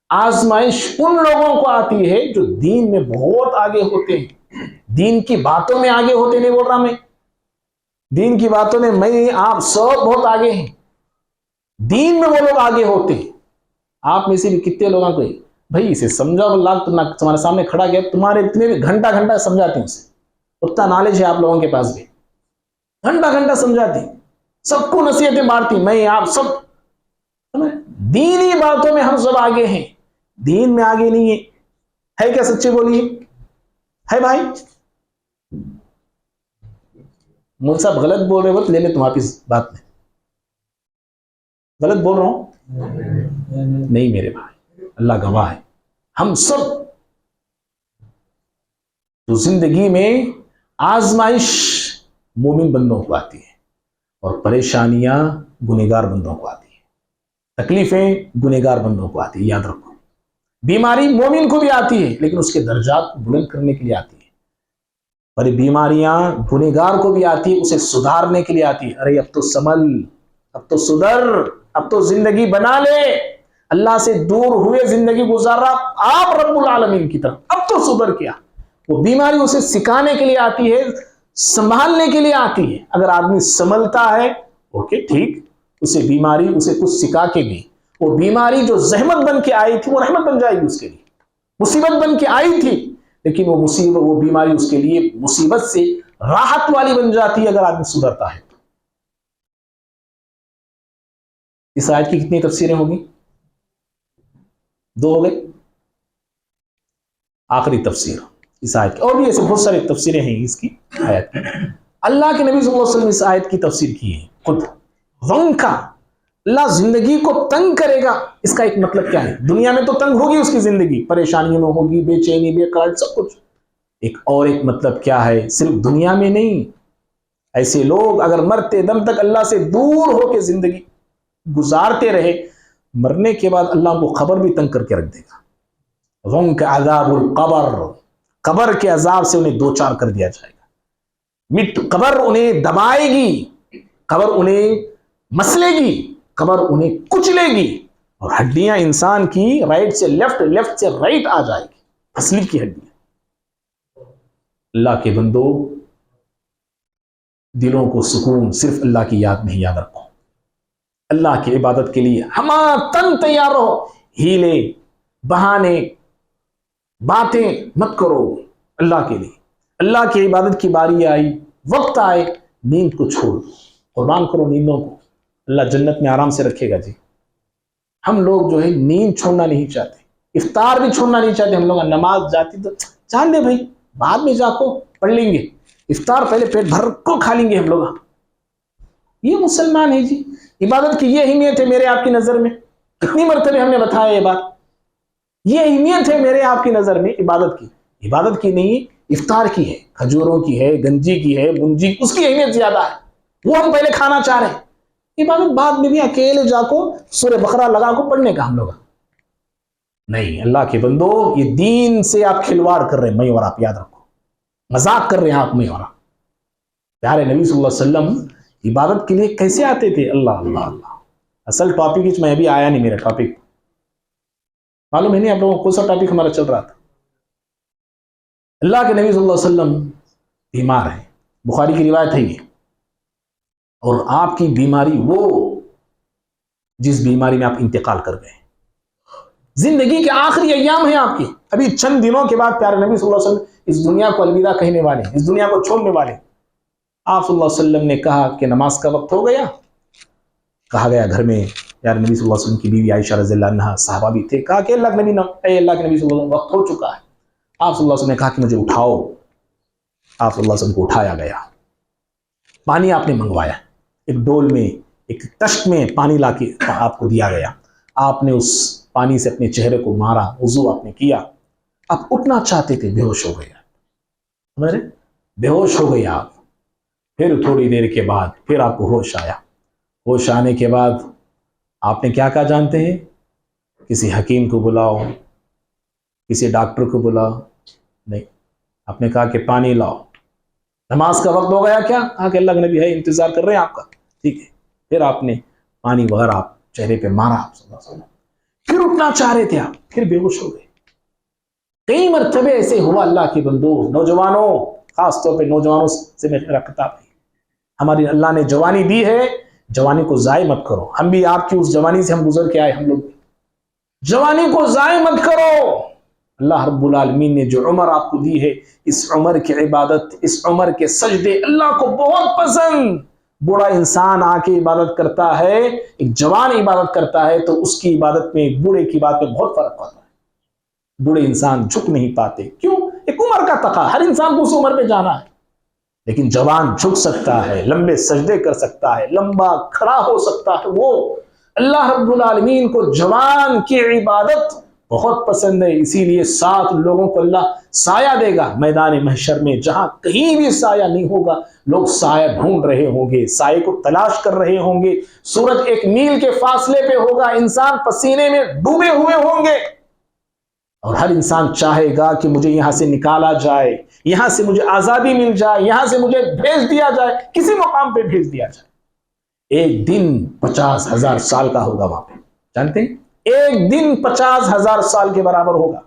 آزمائش ان لوگوں کو آتی ہے جو دین میں بہت آگے ہوتے ہیں، دین کی باتوں میں آگے ہوتے. نہیں بول رہا میں، دین کی باتوں میں آپ سب بہت آگے ہیں. دین میں وہ لوگ آگے ہوتے ہیں. آپ میں سے بھی کتنے لوگوں کو بھائی اسے سمجھاؤ، اللہ تمہارے سامنے کھڑا کیا، تمہارے اتنے بھی گھنٹہ گھنٹہ سمجھاتی ہوں اسے، اتنا نالج ہے آپ لوگوں کے پاس بھی، گھنٹہ گھنٹہ سمجھاتی، سب کو نصیحتیں مارتی، میں آپ سب دینی باتوں میں ہم سب آگے ہیں، دین میں آگے نہیں ہے کیا؟ سچے بولیے، ہے بھائی؟ مول صاحب غلط بول رہے ہو لے لے تم واپس بات میں، غلط بول رہا ہوں نہیں میرے بھائی، اللہ گواہ ہے، ہم سب تو زندگی میں آزمائش مومن بندوں کو آتی ہے اور پریشانیاں گنہگار بندوں کو آتی ہیں، تکلیفیں گنہگار بندوں کو آتی ہے، یاد رکھو، بیماری مومن کو بھی آتی ہے لیکن اس کے درجات کو بلند کرنے کے لیے آتی ہے، اور بیماریاں گنہگار کو بھی آتی ہے، اسے سدھارنے کے لیے آتی ہے، ارے اب تو سنبھل، اب تو سدھر، اب تو زندگی بنا لے، اللہ سے دور ہوئے زندگی گزار رہا آپ رب العالمین کی طرف، اب تو سدھر کیا؟ وہ بیماری اسے سکھانے کے لیے آتی ہے، سنبھالنے کے لیے آتی ہے، اگر آدمی سنبھلتا ہے اوکے ٹھیک، اسے بیماری اسے کچھ سکھا کے گئی، وہ بیماری جو زحمت بن کے آئی تھی وہ رحمت بن جائے گی اس کے لیے، مصیبت بن کے آئی تھی لیکن وہ بیماری اس کے لیے مصیبت سے راحت والی بن جاتی ہے اگر آدمی سدھرتا ہے۔ اس آیت کی کتنی تفسیریں ہوگی؟ 2 ہو گئی، آخری تفسیر اس آیت کی، اور بھی ایسے بہت ساری تفسیریں ہیں اس کی آیت کی۔ اللہ کے نبی صلی اللہ علیہ وسلم اس آیت کی تفسیر کی ہے خود، ونکا اللہ زندگی کو تنگ کرے گا، اس کا ایک مطلب کیا ہے؟ دنیا میں تو تنگ ہوگی اس کی زندگی، پریشانیوں میں ہوگی، بے چینی، بے قراری، سب کچھ، ایک مطلب کیا ہے؟ صرف دنیا میں نہیں، ایسے لوگ اگر مرتے دم تک اللہ سے دور ہو کے زندگی گزارتے رہے، مرنے کے بعد اللہ کو خبر بھی تنگ کر کے رکھ دے گا، غنک عذاب القبر، قبر کے عذاب سے انہیں دوچار کر دیا جائے گا، قبر انہیں دبائے گی، قبر انہیں مسلے گی، قبر انہیں کچلے گی، اور ہڈیاں انسان کی رائٹ سے لیفٹ، لیفٹ سے رائٹ آ جائے گی، پسلی کی ہڈیاں۔ اللہ کے بندو، دلوں کو سکون صرف اللہ کی یاد میں ہی یاد رکھو، اللہ کی عبادت کے لیے ہما تن تیار رہو، ہیلے بہانے باتیں مت کرو، اللہ کے لیے، اللہ کی عبادت کی باری آئی، وقت آئے، نیند کو چھوڑ دو، قربان کرو نیندوں کو، اللہ جنت میں آرام سے رکھے گا جی۔ ہم لوگ جو ہے نیند چھوڑنا نہیں چاہتے، افطار بھی چھوڑنا نہیں چاہتے، ہم لوگ نماز جاتی تو جان دے بھائی بعد میں جا کو پڑھ لیں گے، افطار پہلے پیٹ بھر کو کھا لیں گے ہم لوگ، یہ مسلمان ہے جی؟ عبادت کی یہ اہمیت ہے میرے آپ کی نظر میں، کتنی مرتبہ ہم نے بتایا یہ بات، یہ اہمیت ہے میرے آپ کی نظر میں عبادت کی، عبادت کی نہیں، افطار کی ہے، کھجوروں کی ہے، گنجی کی ہے، منجی، اس کی اہمیت زیادہ ہے، وہ ہم پہلے کھانا چاہ رہے ہیں، عبادت بعد میں بھی اکیلے جا کو سورہ بقرہ لگا کو پڑھنے کا ہم لوگ نہیں۔ اللہ کے بندو، یہ دین سے آپ کھلواڑ کر رہے ہیں، میں اور آپ یاد رکھو، مذاق کر رہے ہیں آپ میں اور آپ۔ پیارے نبی صلی اللہ علیہ وسلم عبادت کے لیے کیسے آتے تھے؟ اللہ اللہ اللہ، اصل ٹاپک میں ابھی آیا نہیں، میرا ٹاپک معلوم ہے نہیں آپ لوگوں کو، کون سا ٹاپک ہمارا چل رہا تھا؟ اللہ کے نبی صلی اللہ علیہ وسلم بیمار ہیں، بخاری کی روایت ہے یہ، اور آپ کی بیماری وہ جس بیماری میں آپ انتقال کر گئے، زندگی کے آخری ایام ہیں آپ کی، ابھی چند دنوں کے بعد پیارے نبی صلی اللہ علیہ وسلم اس دنیا کو الوداع کہنے والے، اس دنیا کو چھوڑنے والے۔ آپ صلی اللہ علیہ وسلم نے کہا کہ نماز کا وقت ہو گیا، کہا گیا گھر میں، پیارے نبی صلی اللہ علیہ وسلم کی بیوی عائشہ رضی اللہ عنہا، صحابہ بھی تھے، کہا کہ اللہ کے نبی صلی اللہ علیہ وسلم وقت ہو چکا ہے، آپ صلی اللہ علیہ وسلم نے کہا کہ مجھے اٹھاؤ، آپ صلی اللہ علیہ وسلم کو اٹھایا گیا، پانی آپ نے منگوایا، ایک ڈول میں، ایک تشت میں پانی لا کے آپ کو دیا گیا، آپ نے اس پانی سے اپنے چہرے کو مارا، وضو آپ نے کیا، آپ اٹھنا چاہتے تھے، بے ہوش ہو گئے، بے ہوش ہو گئے آپ، پھر تھوڑی دیر کے بعد پھر آپ کو ہوش آیا، ہوش آنے کے بعد آپ نے کیا کہا جانتے ہیں؟ کسی حکیم کو بلاؤ، کسی ڈاکٹر کو بلاؤ، نہیں، آپ نے کہا کہ پانی لاؤ، نماز کا وقت ہو گیا، کیا کہا کہ اللہ کے نبی ہے انتظار کر رہے ہیں آپ کا، ٹھیک ہے، پھر آپ نے پانی وغیرہ آپ چہرے پہ مارا، آپ صلی اللہ علیہ وسلم پھر اٹھنا چاہ رہے تھے، آپ پھر بے ہوش ہو گئے۔ کئی مرتبے ایسے ہوا اللہ کی بندو، نوجوانوں، خاص طور پہ نوجوانوں سے میرا خطاب ہے، ہماری اللہ نے جوانی دی ہے، جوانی کو ضائع مت کرو، ہم بھی آپ کی اس جوانی سے ہم گزر کے آئے، ہم لوگ جوانی کو ضائع مت کرو۔ اللہ رب العالمین نے جو عمر آپ کو دی ہے، اس عمر کی عبادت، اس عمر کے سجدے اللہ کو بہت پسند۔ بوڑھا انسان آ کے عبادت کرتا ہے، ایک جوان عبادت کرتا ہے تو اس کی عبادت میں ایک بوڑھے کی بات میں بہت فرق ہوتا ہے۔ بوڑھے انسان جھک نہیں پاتے، کیوں؟ ایک عمر کا تقاضا، ہر انسان کو اس عمر پہ جانا ہے، لیکن جوان جھک سکتا ہے، لمبے سجدے کر سکتا ہے، لمبا کھڑا ہو سکتا ہے۔ وہ اللہ رب العالمین کو جوان کی عبادت بہت پسند ہے، اسی لیے 7 لوگوں کو اللہ سایہ دے گا میدان محشر میں، جہاں کہیں بھی سایہ نہیں ہوگا۔ لوگ سایہ ڈھونڈ رہے ہوں گے، سائے کو تلاش کر رہے ہوں گے، سورج 1 میل کے فاصلے پہ ہوگا، انسان پسینے میں ڈوبے ہوئے ہوں گے، اور ہر انسان چاہے گا کہ مجھے یہاں سے نکالا جائے، یہاں سے مجھے آزادی مل جائے، یہاں سے مجھے بھیج دیا جائے، کسی مقام پہ بھیج دیا جائے۔ ایک دن 50,000 سال کا ہوگا وہاں پہ، جانتے ہیں؟ ایک دن 50,000 سال کے برابر ہوگا۔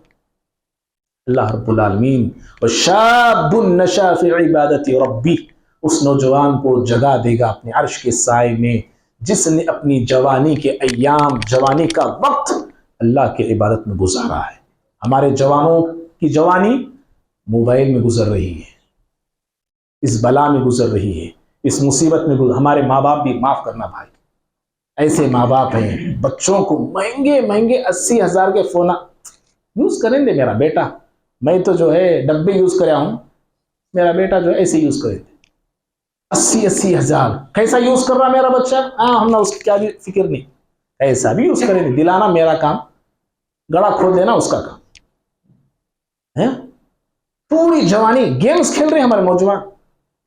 اللہ رب العالمین وشاب نشا فی عبادت ربی، اس نوجوان کو جگہ دے گا اپنے عرش کے سائے میں جس نے اپنی جوانی کے ایام، جوانی کا وقت اللہ کی عبادت میں گزارا ہے۔ ہمارے جوانوں کی جوانی موبائل میں گزر رہی ہے، اس بلا میں گزر رہی ہے، اس مصیبت میں ہمارے ماں باپ بھی، معاف کرنا بھائی، ایسے ماں باپ ہیں بچوں کو مہنگے مہنگے 80,000 کے فون یوز کریں دے۔ میرا بیٹا، میں تو جو ہے ڈبے یوز کریا ہوں، میرا بیٹا جو ہے ایسے یوز کرے 80,000 کیسا یوز کر رہا میرا بچہ؟ ہم نے اس کی کیا بھی فکر نہیں، ایسا بھی یوز کرے، دلانا میرا کام، گڑا کھود دینا اس کا کام ہے۔ پوری جوانی گیمز کھیل رہے ہیں ہمارے نوجوان،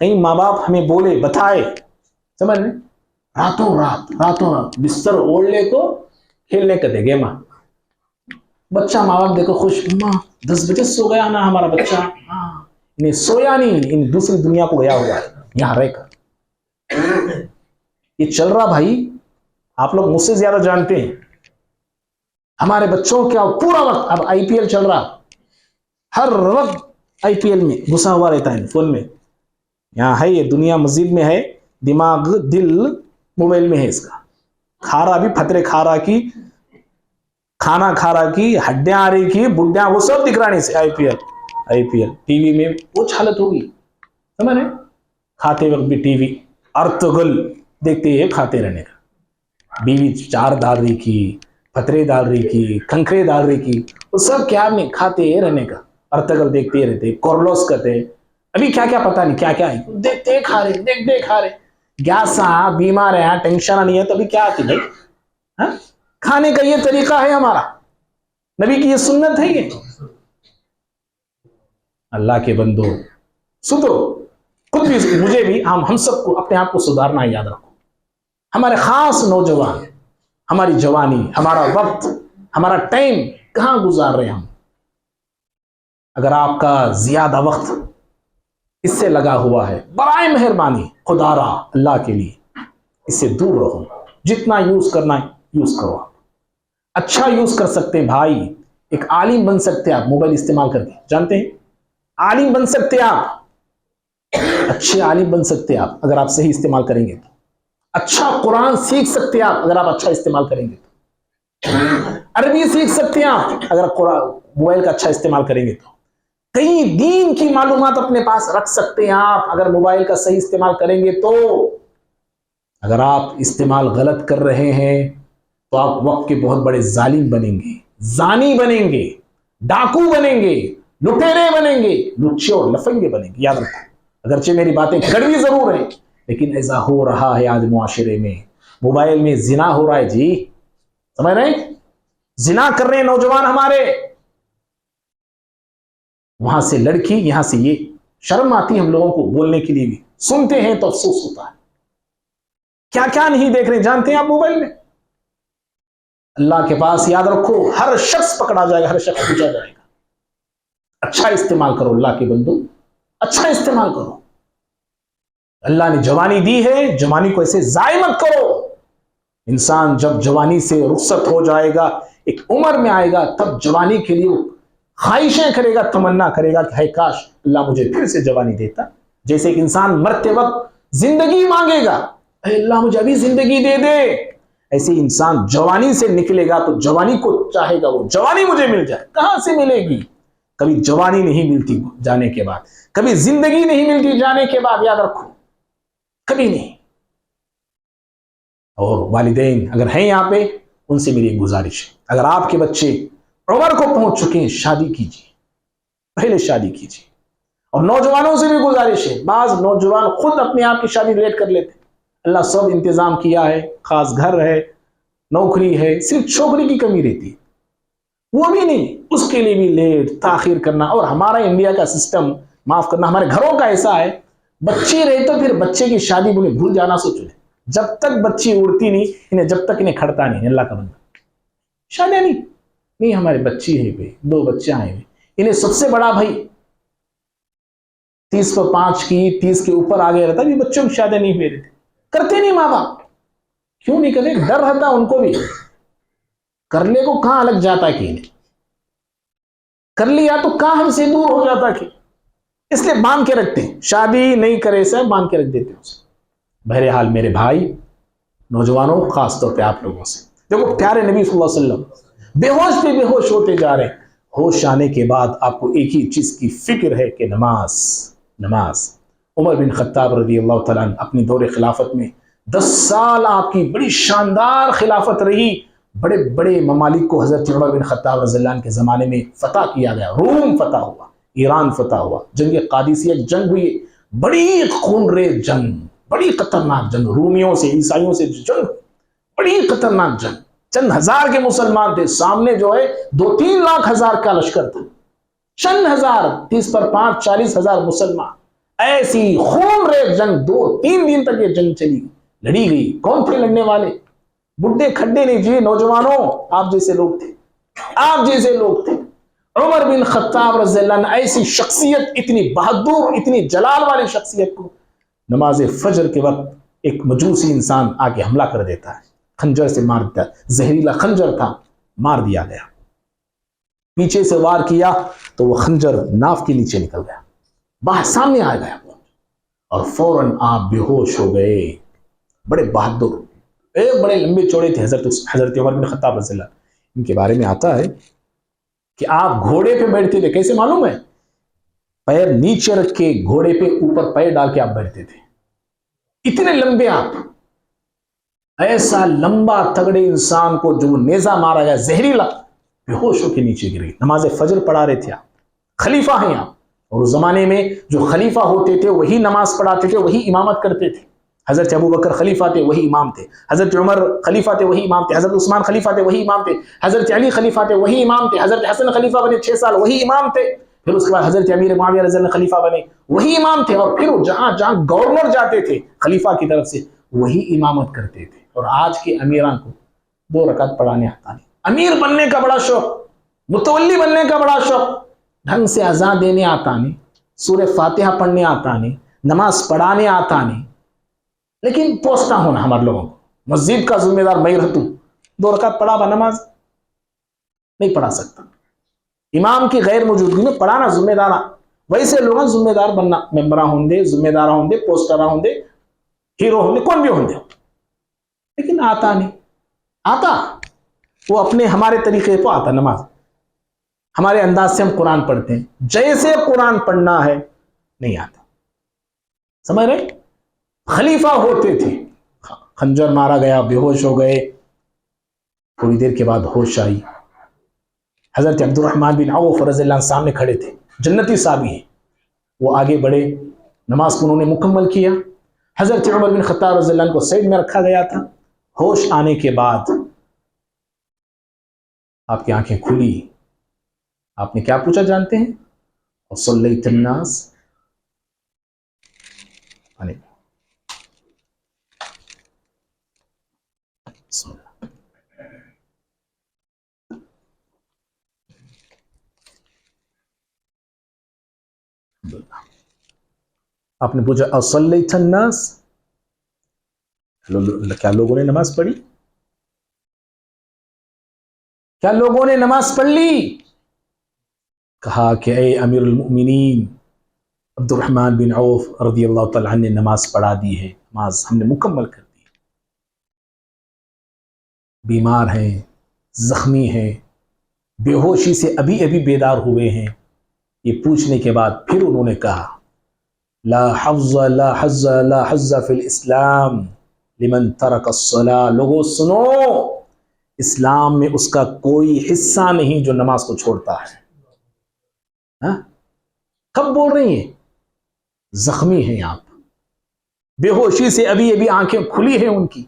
کہیں ماں باپ ہمیں بولے، بتائے، سمجھ رہے؟ راتوں رات بستر اوڑھنے کو کھیلنے کا دے گیما، بچہ ماں باپ دیکھو خوش، 10 بجے سو گیا نا ہمارا بچہ، انہیں سویا نہیں، ان دوسری دنیا کو گیا ہوا ہے یہاں رہ کر۔ یہ چل رہا بھائی، آپ لوگ مجھ سے زیادہ جانتے ہیں، ہمارے بچوں کا پورا وقت، اب IPL چل رہا، ہر وقت IPL میں گھسا ہوا رہتا ہے فون میں، یہاں ہے یہ دنیا مسجد میں ہے، دماغ دل موبائل میں ہے اس کا، کھا رہا بھی پھترے کھا رہا کی، کھانا کھا رہا کی، ہڈیاں آ رہی کی، بڈیاں، وہ سب دکھ رہا نہیں سے IPL ٹی وی میں وہ حالت ہوگی، سمجھ رہے؟ کھاتے وقت بھی ٹی وی، ارتغل دیکھتے ہیں، کھاتے رہنے کا، بیوی چار ڈال رہی کی، پتھرے ڈال رہی کی، کنکرے ڈال رہی کی، وہ سب کیا میں کھاتے رہنے کا، ارتغل دیکھتے رہتے، کورلوس کرتے، ابھی کیا کیا پتا نہیں کیا کیا ہے، دیکھتے کھا رہے، دیکھتے کھا رہے، گیس بیمار ہے، ٹینشن نہیں ہے تو ابھی کیا آتی بھائی؟ کھانے کا یہ طریقہ ہے ہمارا، نبی کی یہ سنت ہے، یہ اللہ کے بندو سدھرو، خود بھی، مجھے بھی، ہم سب کو اپنے آپ کو سدھارنا ہے، یاد رکھو، ہمارے خاص نوجوان، ہماری جوانی، ہمارا وقت، ہمارا ٹائم کہاں گزار رہے ہم؟ اگر آپ کا زیادہ وقت اس سے لگا ہوا ہے، برائے مہربانی خدا را اللہ کے لیے اس سے دور رہو، جتنا یوز کرنا ہے یوز کرو، اچھا یوز کر سکتے ہیں بھائی، ایک عالم بن سکتے ہیں آپ موبائل استعمال کر کے، جانتے ہیں؟ عالم بن سکتے ہیں آپ، اچھے عالم بن سکتے ہیں آپ اگر آپ صحیح استعمال کریں گے تو، اچھا قرآن سیکھ سکتے ہیں آپ اگر آپ اچھا استعمال کریں گے تو، عربی سیکھ سکتے ہیں آپ اگر موبائل کا اچھا استعمال کریں گے تو، کئی دین کی معلومات اپنے پاس رکھ سکتے ہیں آپ اگر موبائل کا صحیح استعمال کریں گے تو۔ اگر آپ استعمال غلط کر رہے ہیں تو آپ وقت کے بہت بڑے ظالم بنیں گے، زانی بنیں گے، ڈاکو بنیں گے، لٹیرے بنیں گے، لچے اور لفنگے بنیں گے، یاد رکھو۔ اگرچہ میری باتیں کڑوی ضرور ہیں لیکن ایسا ہو رہا ہے آج معاشرے میں، موبائل میں زنا ہو رہا ہے جی، سمجھ رہے ہیں؟ زنا کر رہے ہیں نوجوان ہمارے، وہاں سے لڑکی، یہاں سے یہ، شرم آتی ہے ہم لوگوں کو بولنے کے لیے بھی، سنتے ہیں تو افسوس ہوتا ہے، کیا کیا نہیں دیکھ رہے جانتے ہیں آپ موبائل میں؟ اللہ کے پاس یاد رکھو ہر شخص پکڑا جائے گا، ہر شخص پوچھا جائے گا، اچھا استعمال کرو اللہ کے بندو، اچھا استعمال کرو، اللہ نے جوانی دی ہے، جوانی کو ایسے ضائع مت کرو۔ انسان جب جوانی سے رخصت ہو جائے گا، ایک عمر میں آئے گا، تب جوانی کے لیے خواہشیں کرے گا، تمنا کرے گا کہ ہے کاش اللہ مجھے پھر سے جوانی دیتا، جیسے ایک انسان مرتے وقت زندگی مانگے گا، اے اللہ مجھے ابھی زندگی دے دے، ایسے انسان جوانی سے نکلے گا تو جوانی کو چاہے گا، وہ جوانی مجھے مل جائے، کہاں سے ملے گی؟ کبھی جوانی نہیں ملتی جانے کے بعد، کبھی زندگی نہیں ملتی جانے کے بعد، یاد رکھو، کبھی نہیں۔ اور والدین اگر ہیں یہاں پہ، ان سے میری ایک گزارش ہے، اگر آپ کے بچے عمر کو پہنچ چکے ہیں، شادی کیجیے، پہلے شادی کیجیے۔ اور نوجوانوں سے بھی گزارش ہے، بعض نوجوان خود اپنے آپ کی شادی لیٹ کر لیتے، اللہ سب انتظام کیا ہے، خاص گھر ہے، نوکری ہے، صرف چھوکری کی کمی رہتی ہے، وہ بھی نہیں، اس کے لیے بھی لیٹ تاخیر کرنا۔ اور ہمارا انڈیا کا سسٹم، معاف کرنا، ہمارے گھروں کا ایسا ہے، بچے رہے تو پھر بچے کی شادی انہیں بھول جانا سوچ لے، جب تک بچی اڑتی نہیں انہیں، جب تک انہیں کھڑتا نہیں، اللہ کا بندہ شادی نہیں ہمارے بچی ہے بھائی، 2 بچے آئے ہیں، انہیں سب سے بڑا بھائی 30 پر 5 کی، 30 کے اوپر آگے رہتا، بھی بچوں کی شادی نہیں ہوئے رہتے، کرتے نہیں ماں باپ، کیوں نہیں کرتے؟ ڈر رہتا ان کو بھی، کرنے کو کہاں لگ جاتا کہ انہیں کر لیا تو کہاں ہم سے دور ہو جاتا کہ، اس لیے باندھ کے رکھتے ہیں، شادی نہیں کرے سے باندھ کے رکھ دیتے ہیں اسے۔ بہرحال میرے بھائی نوجوانوں، خاص طور پہ آپ لوگوں سے دیکھو، پیارے نبی صلی اللہ علیہ وسلم بے ہوش پہ بے ہوش ہوتے جا رہے ہیں، ہوش آنے کے بعد آپ کو ایک ہی چیز کی فکر ہے کہ نماز نماز۔ عمر بن خطاب رضی اللہ تعالیٰ عنہ اپنی دور خلافت میں 10 سال آپ کی بڑی شاندار خلافت رہی، بڑے بڑے ممالک کو حضرت عمر بن خطاب رضی اللہ عنہ کے زمانے میں فتح کیا گیا، روم فتح ہوا، ایران فتح ہوا، جنگ قادسیہ جنگ ہوئی، بڑی خونریز جنگ، بڑی خطرناک جنگ، رومیوں سے عیسائیوں سے جنگ، بڑی خطرناک جنگ، چند ہزار کے مسلمان تھے، سامنے جو ہے 2-3 لاکھ ہزار کا لشکر تھا، چند ہزار، 30 پر 5 40,000 مسلمان، ایسی خونریز جنگ 2-3 دن تک یہ جنگ چلی، لڑی گئی۔ کون تھے لڑنے والے؟ بڈھے کھڈے نہیں جی، نوجوانوں، آپ جیسے لوگ تھے، آپ جیسے لوگ تھے۔ عمر بن خطاب رضی اللہ عنہ ایسی شخصیت، اتنی بہادر، اتنی جلال والی شخصیت کو نماز فجر کے وقت ایک مجوسی انسان آگے حملہ کر دیتا ہے، خنجر سے مار دیتا ہے، زہریلا خنجر تھا، مار دیا گیا، پیچھے سے وار کیا تو وہ خنجر ناف کے نیچے نکل گیا، باہر سامنے آ گیا، اور فوراً آپ بے ہوش ہو گئے۔ بڑے بہادر، بڑے لمبے چوڑے تھے حضرت عمر بن خطاب رضی اللہ عنہ۔ ان کے بارے میں آتا ہے کہ آپ گھوڑے پہ بیٹھتے تھے، کیسے معلوم ہے؟ پیر نیچے رکھ کے گھوڑے پہ اوپر پیر ڈال کے آپ بیٹھتے تھے، اتنے لمبے آپ۔ ایسا لمبا تگڑے انسان کو جو نیزہ مارا گیا، زہریلا، بے ہوش ہو کے نیچے گرے۔ نماز فجر پڑھا رہے تھے آپ، خلیفہ ہیں آپ، اور اس زمانے میں جو خلیفہ ہوتے تھے وہی نماز پڑھاتے تھے، وہی امامت کرتے تھے۔ حضرت ابو بکر خلیفہ تھے، وہی امام تھے، حضرت عمر خلیفہ تھے، وہی امام تھے، حضرت عثمان خلیفہ تھے، وہی امام تھے، حضرت علی خلیفہ تھے، وہی امام تھے، حضرت حسن خلیفہ بنے 6 سال، وہی امام تھے، پھر اس کے بعد حضرت امیر معاویہ رضی اللہ عنہ خلیفہ بنے، وہی امام تھے، اور پھر جہاں جہاں گورنر جاتے تھے خلیفہ کی طرف سے وہی امامت کرتے تھے۔ اور آج کے امیران کو 2 رکعت پڑھانے آتا نہیں، امیر بننے کا بڑا شوق، متولی بننے کا بڑا شوق، ڈھنگ سے اذان دینے آتا نہیں، سورہ فاتحہ پڑھنے آتا نہیں، نماز پڑھانے آتا نہیں، لیکن پوچھتا ہوں نا ہمارے لوگوں کو، مسجد کا ذمہ دار میں رہتا ہوں، 2 رکعت پڑھا با نماز نہیں پڑھا سکتا، امام کی غیر موجودگی میں پڑھانا ذمہ دار، ویسے لوگ ذمہ دار بننا، ممبرہ ہوں دے، ذمہ دار ہوں دے، پوسٹر ہوں دے، ہیرو ہوں دے، کون بھی ہوں دے، لیکن آتا نہیں، آتا وہ اپنے ہمارے طریقے کو آتا، نماز ہمارے انداز سے ہم قرآن پڑھتے ہیں، جیسے قرآن پڑھنا ہے نہیں آتا، سمجھ رہے؟ خلیفہ ہوتے تھے، خنجر مارا گیا، بے ہوش ہو گئے، تھوڑی دیر کے بعد ہوش آئی، حضرت عبد الرحمن بن عوف رضی اللہ عنہ سامنے کھڑے تھے، جنتی صحابی ہیں، وہ آگے بڑھے، نماز کو انہوں نے مکمل کیا، حضرت عمر بن خطاب رضی اللہ عنہ کو سائیڈ میں رکھا گیا تھا، ہوش آنے کے بعد آپ کی آنکھیں کھلی، آپ نے کیا پوچھا جانتے ہیں؟ وصلیت الناس، آپ نے پوچھا اصلیت الناس، کیا لوگوں نے نماز پڑھی؟ کیا لوگوں نے نماز پڑھ لی؟ کہا کہ اے امیر المؤمنین عبد الرحمن بن عوف رضی اللہ تعالیٰ عنہ نے نماز پڑھا دی ہے، نماز ہم نے مکمل کر دی۔ بیمار ہیں، زخمی ہیں، بے ہوشی سے ابھی ابھی بیدار ہوئے ہیں. یہ پوچھنے کے بعد پھر انہوں نے کہا لا حظ لا حظ لا حظ فی الاسلام لمن ترک الصلاۃ. لوگوں سنو، اسلام میں اس کا کوئی حصہ نہیں جو نماز کو چھوڑتا ہے. ہاں؟ کب بول رہی ہیں؟ زخمی ہیں آپ، بے ہوشی سے ابھی ابھی آنکھیں کھلی ہیں ان کی.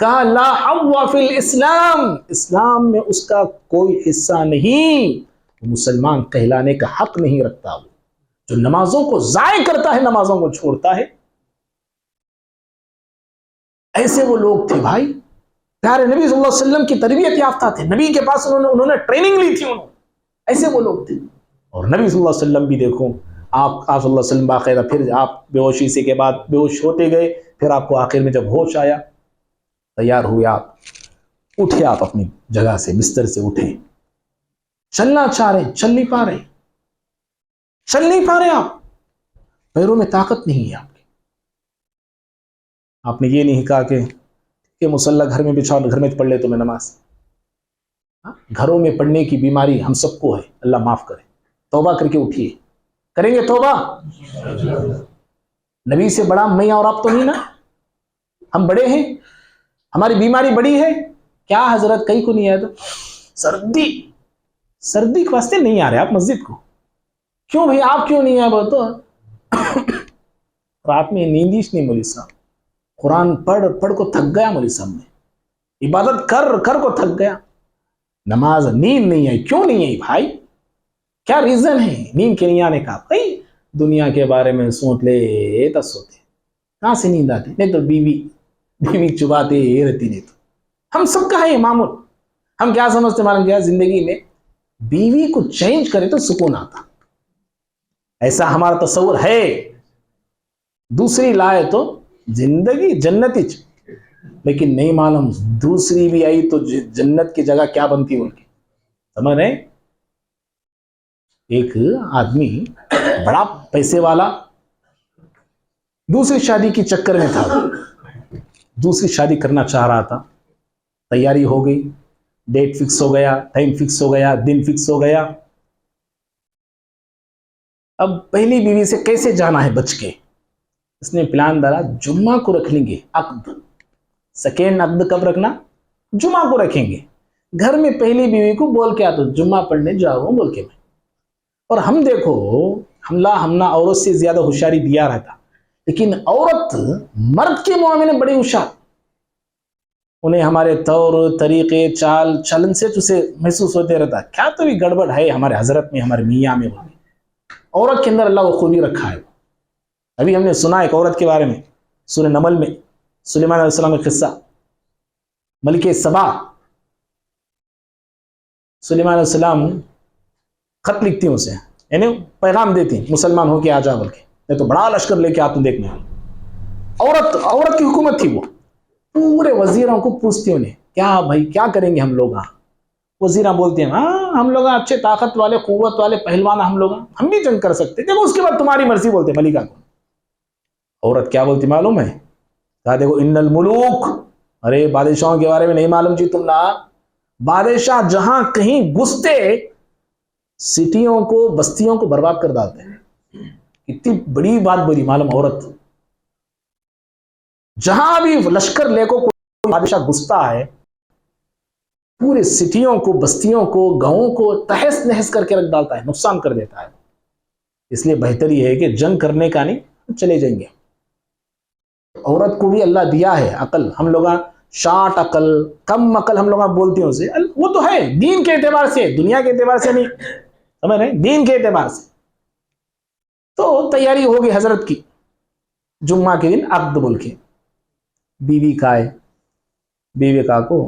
کہا لا حظ فی الاسلام، اسلام میں اس کا کوئی حصہ نہیں، مسلمان کہلانے کا حق نہیں رکھتا. وہ جو نمازوں کو ضائع کرتا ہے، نمازوں کو چھوڑتا ہے. ایسے وہ لوگ تھے بھائی، پیارے نبی صلی اللہ علیہ وسلم کی تربیت یافتہ تھے، نبی کے پاس انہوں نے ٹریننگ لی تھی. ایسے وہ لوگ تھے. اور نبی صلی اللہ علیہ وسلم بھی دیکھو، آپ صلی اللہ علیہ وسلم باقاعدہ پھر آپ بے ہوشی سے کے بعد بے ہوش ہوتے گئے، پھر آپ کو آخر میں جب ہوش آیا، تیار ہوئے، آپ اٹھے، آپ اپنی جگہ سے بستر سے اٹھے. چلنا چاہ رہے، چل نہیں پا رہے، چل نہیں پا رہے، آپ پیروں میں طاقت نہیں ہے آپ کی. آپ نے یہ نہیں کہا کہ مصلی گھر میں بچھاؤ، گھر میں پڑھ لے تو میں نماز. گھروں میں پڑھنے کی بیماری ہم سب کو ہے، اللہ معاف کرے. توبہ کر کے اٹھیے. کریں گے توبہ؟ نبی سے بڑا میں اور آپ تو نہیں نا، ہم بڑے ہیں، ہماری بیماری بڑی ہے. کیا حضرت کہیں کو نہیں آیا؟ تو سردی کے واسطے نہیں آ رہے آپ مسجد کو. کیوں بھائی آپ کیوں نہیں آئے؟ بول تو رات میں نیندیش نہیں مولوی صاحب، قرآن پڑھ کو تھک گیا مولوی صاحب میں، عبادت کر کو تھک گیا، نماز نیند نہیں آئی. کیوں نہیں آئی بھائی؟ کیا ریزن ہے نیند کے نہیں آنے کا؟ بھائی دنیا کے بارے میں سوچ لے تو سوتے، کہاں سے نیند آتی؟ نہیں تو بیوی چباتے رہتی. نہیں تو ہم سب کا ہے یہ معمول. ہم کیا سمجھتے معلوم کیا؟ زندگی میں بیوی کو چینج کرے تو سکون آتا، ایسا ہمارا تصور ہے. دوسری لائے تو زندگی جنتی لیکن نہیں معلوم دوسری بھی آئی تو جنت کی جگہ کیا بنتی ان کی. سمجھ رہے؟ ایک آدمی بڑا پیسے والا دوسری شادی کی چکر میں تھا، دوسری شادی کرنا چاہ رہا تھا. تیاری ہو گئی، ڈیٹ فکس ہو گیا، ٹائم فکس ہو گیا، دن فکس ہو گیا. اب پہلی بیوی سے کیسے جانا ہے بچ کے؟ اس نے پلان ڈالا جمعہ کو رکھ لیں گے عقد. سیکنڈ عقد کب رکھنا؟ جمعہ کو رکھیں گے. گھر میں پہلی بیوی کو بول کے آتا جمعہ پڑھنے جاؤ بول کے. میں اور ہم دیکھو ہمنا عورت سے زیادہ ہوشیاری دیا رہتا، لیکن عورت مرد کے معاملے میں بڑی ہوشیار. انہیں ہمارے طور طریقے چال چلن سے تجھے محسوس ہوتے رہتا کیا تو بھی گڑبڑ ہے ہمارے حضرت میں، ہمارے میاں میں. عورت کے اندر اللہ کو خوبی رکھا ہے. ابھی ہم نے سنا ایک عورت کے بارے میں سورہ نمل میں، سلیمان علیہ السلام کا قصہ. ملکہ سبا، سلیمان علیہ السلام خط لکھتی ہیں اسے، یعنی پیغام دیتی ہیں مسلمان ہو کے آ جا بول کے، نہیں تو بڑا لشکر لے کے آتا دیکھنے. عورت کی حکومت تھی. وہ پورے وزیروں کو پوچھتی انہیں کیا بھائی کیا کریں گے ہم لوگ؟ وزیراں بولتے ہیں ہاں ہم لوگ اچھے طاقت والے قوت والے پہلوان، ہم لوگ ہم بھی جنگ کر سکتے. دیکھو اس کے بعد تمہاری مرضی بولتے ملکہ کو. عورت کیا بولتی معلوم ہے؟ کہا دیکھو ان الملوک، ارے بادشاہوں کے بارے میں نہیں معلوم جی تم نا؟ بادشاہ جہاں کہیں گھستے سٹیوں کو بستیوں کو برباد کر ڈالتے ہیں. اتنی بڑی بات بولی معلوم عورت. جہاں بھی لشکر لے کو کوئی بادشاہ گھستا ہے پورے سٹیوں کو بستیوں کو گاؤں کو تہس نہس کر کے رکھ ڈالتا ہے، نقصان کر دیتا ہے. اس لیے بہتر یہ ہے کہ جنگ کرنے کا نہیں، چلے جائیں گے. عورت کو بھی اللہ دیا ہے عقل. ہم لوگ شارٹ عقل کم عقل ہم لوگ بولتے ہیں اسے، وہ تو ہے دین کے اعتبار سے، دنیا کے اعتبار سے نہیں، سمجھ رہے؟ دین کے اعتبار سے. تو تیاری ہوگی حضرت کی، جمعہ کے دن عقد بول کے. بیوی کا ہے، بیوی کا کو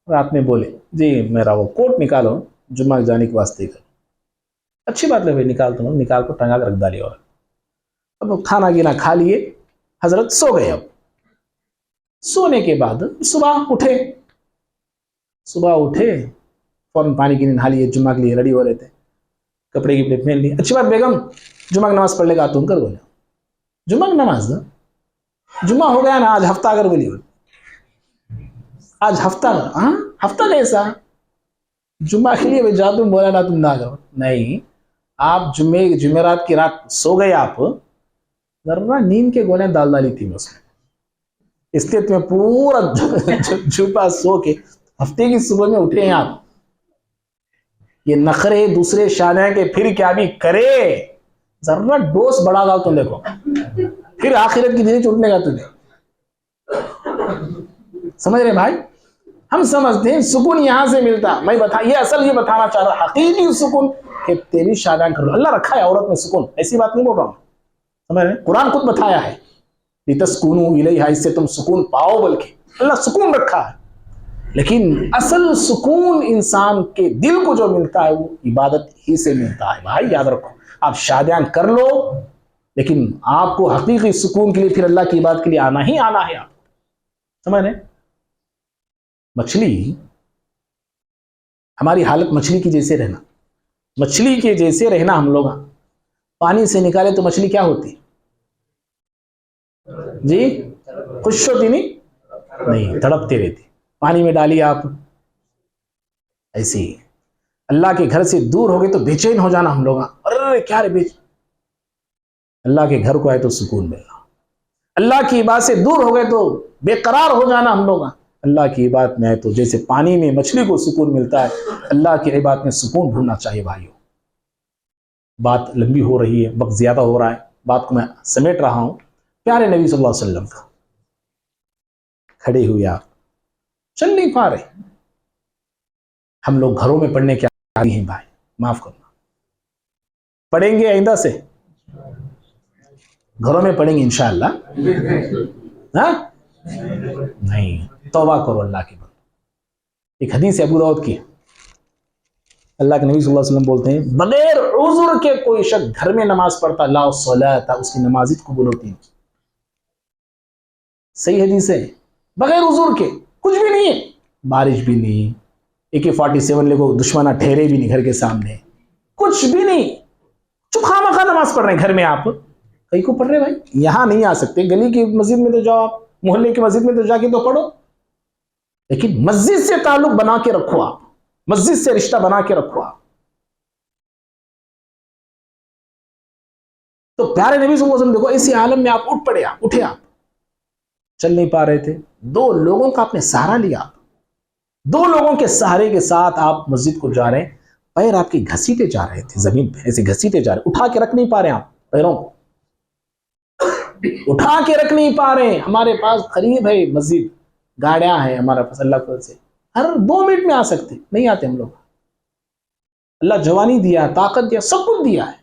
رات میں بولے جی میرا وہ کوٹ نکالو جمعہ جانے کے واسطے کا. اچھی بات ہے بھائی، نکالتا ہوں. نکال کو ٹنگا کر رکھ ڈالی. اور اب کھانا گینا کھا لیے، حضرت سو گئے. اب سونے کے بعد صبح اٹھے فوراً پانی کی نہا لیے، جمعہ کے لیے ریڈی ہو رہے تھے، کپڑے کی پہن لیے. اچھی بات بیگم جمعہ کی نماز پڑھ لے گا تم کر بولے. جمعہ کی نماز جمعہ ہو گیا نا آج ہفتہ اگر بولی آج ہفتہ ہفتہ کیسا جمعہ کے لیے جا تم بولا نا تم نہ کرو نہیں. آپ جمعرات کی رات سو گئے, آپ ذرا نیند کے گونے ڈال ڈالی تھی میں اس میں, اس لیے تمہیں پورا چھپا سو کے ہفتے کی صبح میں اٹھے ہیں آپ. یہ نخرے دوسرے شانہ کے پھر کیا بھی کرے, ذرا ڈوز بڑھا لاؤ تم دیکھو, پھر آخرت کی دن چھوٹنے گا تجھے. سمجھ رہے بھائی, ہم سمجھتے ہیں سکون یہاں سے ملتا. میں یہ بتانا چاہ رہا حقیقی سکون کہ تیری شادیاں کر لو. اللہ رکھا ہے عورت میں سکون, ایسی بات نہیں بول رہا ہوں, سمجھ رہے, قرآن خود بتایا ہے لتسکنوا الیہا, اس سے تم سکون پاؤ, بلکہ اللہ سکون رکھا ہے. لیکن اصل سکون انسان کے دل کو جو ملتا ہے وہ عبادت ہی سے ملتا ہے. بھائی یاد رکھو, آپ شادیاں کر لو لیکن آپ کو حقیقی سکون کے لیے پھر اللہ کی عبادت کے لیے آنا ہی آنا ہے. آپ سمجھ رہے, مچھلی, ہماری حالت مچھلی کی جیسے رہنا, مچھلی کے جیسے رہنا. ہم لوگ پانی سے نکالے تو مچھلی کیا ہوتی جی, خوش ہوتی نہیں, تڑپتے رہتی. پانی میں ڈالی آپ, ایسے ہی اللہ کے گھر سے دور ہو گئے تو بے چین ہو جانا ہم لوگ. ارے کیا رے اللہ کے گھر کو آئے تو سکون ملنا, اللہ کی عبادت سے دور ہو گئے تو بے قرار ہو جانا ہم لوگ. اللہ کی عبادت میں آئے تو جیسے پانی میں مچھلی کو سکون ملتا ہے, اللہ کی عبادت میں سکون ڈھونڈنا چاہیے. بھائیو بات لمبی ہو رہی ہے, وقت زیادہ ہو رہا ہے, بات کو میں سمیٹ رہا ہوں. پیارے نبی صلی اللہ علیہ وسلم کا کھڑے ہوئے آپ چل نہیں پا رہے. ہم لوگ گھروں میں پڑھنے کے عادی ہیں بھائی, معاف کرنا, پڑھیں گے آئندہ سے, گھروں میں پڑھیں گے انشاءاللہ. ہاں نہیں, توبہ کرو اللہ کے بندے. ایک حدیث ہے ابو داؤد کی, اللہ کے نبی صلی اللہ علیہ وسلم بولتے ہیں بغیر عذر کے کوئی شخص گھر میں نماز پڑھتا لا صلاۃ, اس کی نماز قبول ہوتی نہیں. صحیح حدیث ہے, بغیر عذر کے کچھ بھی نہیں ہے, بارش بھی نہیں, AK-47 لے کو دشمنہ ٹھہرے بھی نہیں گھر کے سامنے, کچھ بھی نہیں, چپ خامخواہ نماز پڑھ رہے ہیں گھر میں. آپ کہیں کو پڑھ رہے بھائی, یہاں نہیں آ سکتے, گلی کی مسجد میں تو جاؤ, آپ محلے کی مسجد میں تو جا کے تو پڑھو, لیکن مسجد سے تعلق بنا کے رکھو, آپ مسجد سے رشتہ بنا کے رکھو. آپ تو پیارے نبی صلی اللہ علیہ وسلم دیکھو ایسی عالم میں آپ اٹھ پڑے, آپ اٹھے, آپ چل نہیں پا رہے تھے, 2 لوگوں کا آپ نے سہارا لیا. 2 لوگوں کے سہارے کے ساتھ آپ مسجد کو جا رہے ہیں, پیر آپ کی گھسیٹے جا رہے تھے زمین پہ, ایسے گھسیٹے جا رہے, اٹھا کے رکھ نہیں پا رہے آپ پیروں کو, اٹھا کے رکھ نہیں پا رہے. ہمارے پاس قریب ہے مسجد, گاڑیاں ہیں ہمارے پاس, اللہ کو سے ہر 2 منٹ میں آ سکتے, نہیں آتے ہم لوگ. اللہ جوانی دیا, طاقت دیا, سب کچھ دیا ہے.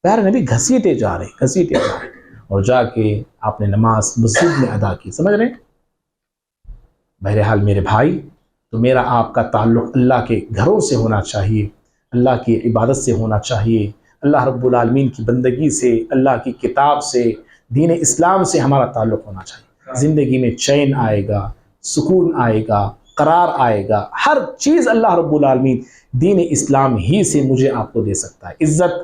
پیارے نبی گھسیٹے جا رہے, گھسیٹے جا رہے, اور جا کے آپ نے نماز مسجد میں ادا کی. سمجھ رہے, بہرحال میرے بھائی, تو میرا آپ کا تعلق اللہ کے گھروں سے ہونا چاہیے, اللہ کی عبادت سے ہونا چاہیے, اللہ رب العالمین کی بندگی سے, اللہ کی کتاب سے, دین اسلام سے ہمارا تعلق ہونا چاہیے. زندگی میں چین آئے گا, سکون آئے گا, قرار آئے گا, ہر چیز اللہ رب العالمین دین اسلام ہی سے مجھے آپ کو دے سکتا ہے. عزت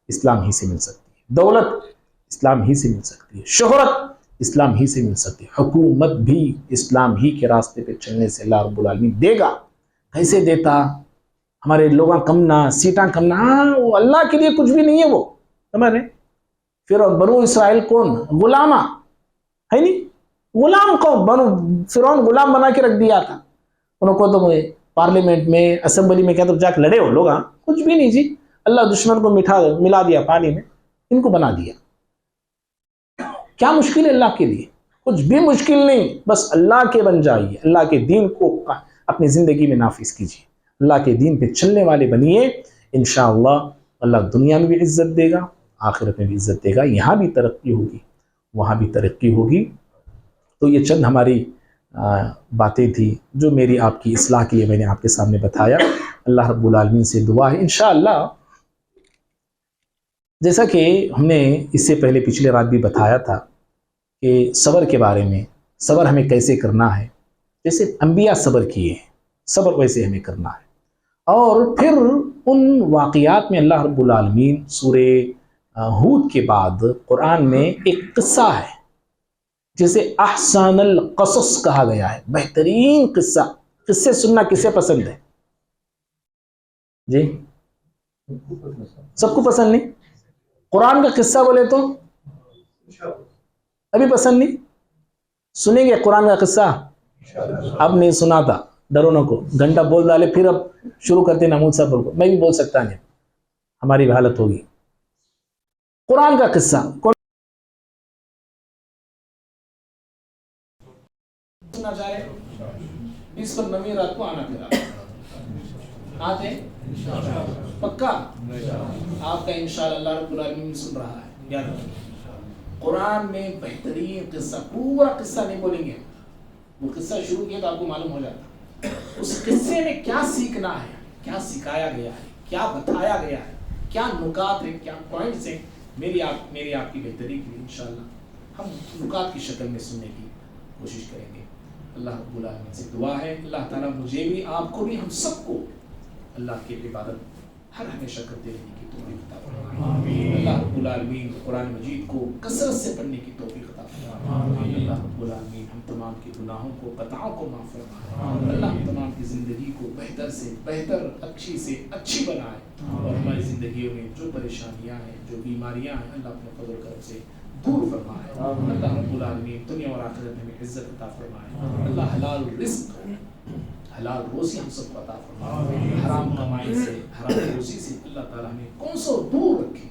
اسلام ہی سے مل سکتی ہے, دولت اسلام ہی سے مل سکتی ہے, شہرت اسلام ہی سے مل سکتی ہے, حکومت بھی اسلام ہی کے راستے پہ چلنے سے اللہ رب العالمین دے گا. کیسے دیتا, ہمارے لوگاں کمنا, سیٹاں کمنا, وہ اللہ کے لیے کچھ بھی نہیں ہے. وہ سمجھ رہے, پھر بنو اسرائیل کون غلامہ ہے, نہیں غلام کون, فرعون غلام بنا کے رکھ دیا تھا انہوں کو. تو پارلیمنٹ میں, اسمبلی میں کیا تو جا کے لڑے ہو لوگ, کچھ بھی نہیں جی. اللہ دشمن کو ملا دیا پانی میں, ان کو بنا دیا. کیا مشکل ہے اللہ کے لیے, کچھ بھی مشکل نہیں, بس اللہ کے بن جائیے, اللہ کے دین کو اپنی زندگی میں نافذ کیجیے, اللہ کے دین پہ چلنے والے بنیے. انشاءاللہ اللہ دنیا میں بھی عزت دے گا, آخرت میں بھی عزت دے گا, یہاں بھی ترقی ہوگی, وہاں بھی ترقی ہوگی. تو یہ چند ہماری باتیں تھی جو میری آپ کی اصلاح کے لیے میں نے آپ کے سامنے بتایا. اللہ رب العالمین سے دعا ہے انشاءاللہ, جیسا کہ ہم نے اس سے پہلے پچھلے رات بھی بتایا تھا کہ صبر کے بارے میں, صبر ہمیں کیسے کرنا ہے, جیسے انبیاء صبر کیے ہیں, صبر ویسے ہمیں کرنا ہے. اور پھر ان واقعات میں اللہ رب العالمین سورہ ہود کے بعد قرآن میں ایک قصہ ہے, جسے احسن القصص کہا گیا ہے، بہترین قصہ. قصے سننا کسے پسند ہے؟ جی سب کو پسند نہیں. قرآن کا قصہ بولے تو ابھی پسند نہیں. سنیں گے قرآن کا قصہ؟ اب نہیں سنا تھا، ڈرو نہ کو، گھنٹہ بول ڈالے پھر اب شروع کرتے نمود صاحب بول کو. میں بھی بول سکتا نہیں، ہماری بھی حالت ہوگی. قرآن کا قصہ کون سننا چاہے؟ 20 پر 9 رات کو آنا پھر آتے پکا آپ کا انشاءاللہ اللہ رب العالمین سن رہا ہے. یاد رکھیں قرآن میں بہترین قصہ، پورا قصہ نہیں بولیں گے، وہ قصہ شروع کیا تو آپ کو معلوم ہو جاتا اس قصے میں کیا سیکھنا ہے، کیا سکھایا گیا ہے، کیا بتایا گیا ہے، کیا نکات ہیں، کیا پوائنٹس ہیں. میری آپ کی بہتری کے لیے انشاءاللہ ہم نکات کی شکل میں سننے کی کوشش کریں گے. اللہ رب العالمین سے دعا ہے اللہ تعالیٰ مجھے بھی، آپ کو بھی، ہم سب کو اللہ کی عبادت ہر ہمیشہ کرتے رہنے کی توفیق عطا فرمائے. اللہ رب العالمین قرآن مجید کو کثرت سے پڑھنے کی توفیق عطا فرمائے. اللہ رب العالمین ہم تمام کے گناہوں کو، خطاؤں کو معاف فرمائے. اللہ ہم تمام کی زندگی کو بہتر سے بہتر، اچھی سے اچھی بنائے، اور ہماری زندگیوں میں جو پریشانیاں ہیں، جو بیماریاں ہیں، اللہ اپنے فضل و کرم سے دور فرمائے. اللہ رب العالمین دنیا اور آخرت میں عزت عطا فرمائے. اللہ حلال رزق، حلال روزی ہم سب کو عطا فرمائے. حرام کمائی سے، حرام روزی سے اللہ تعالیٰ ہمیں کون سو دور رکھے.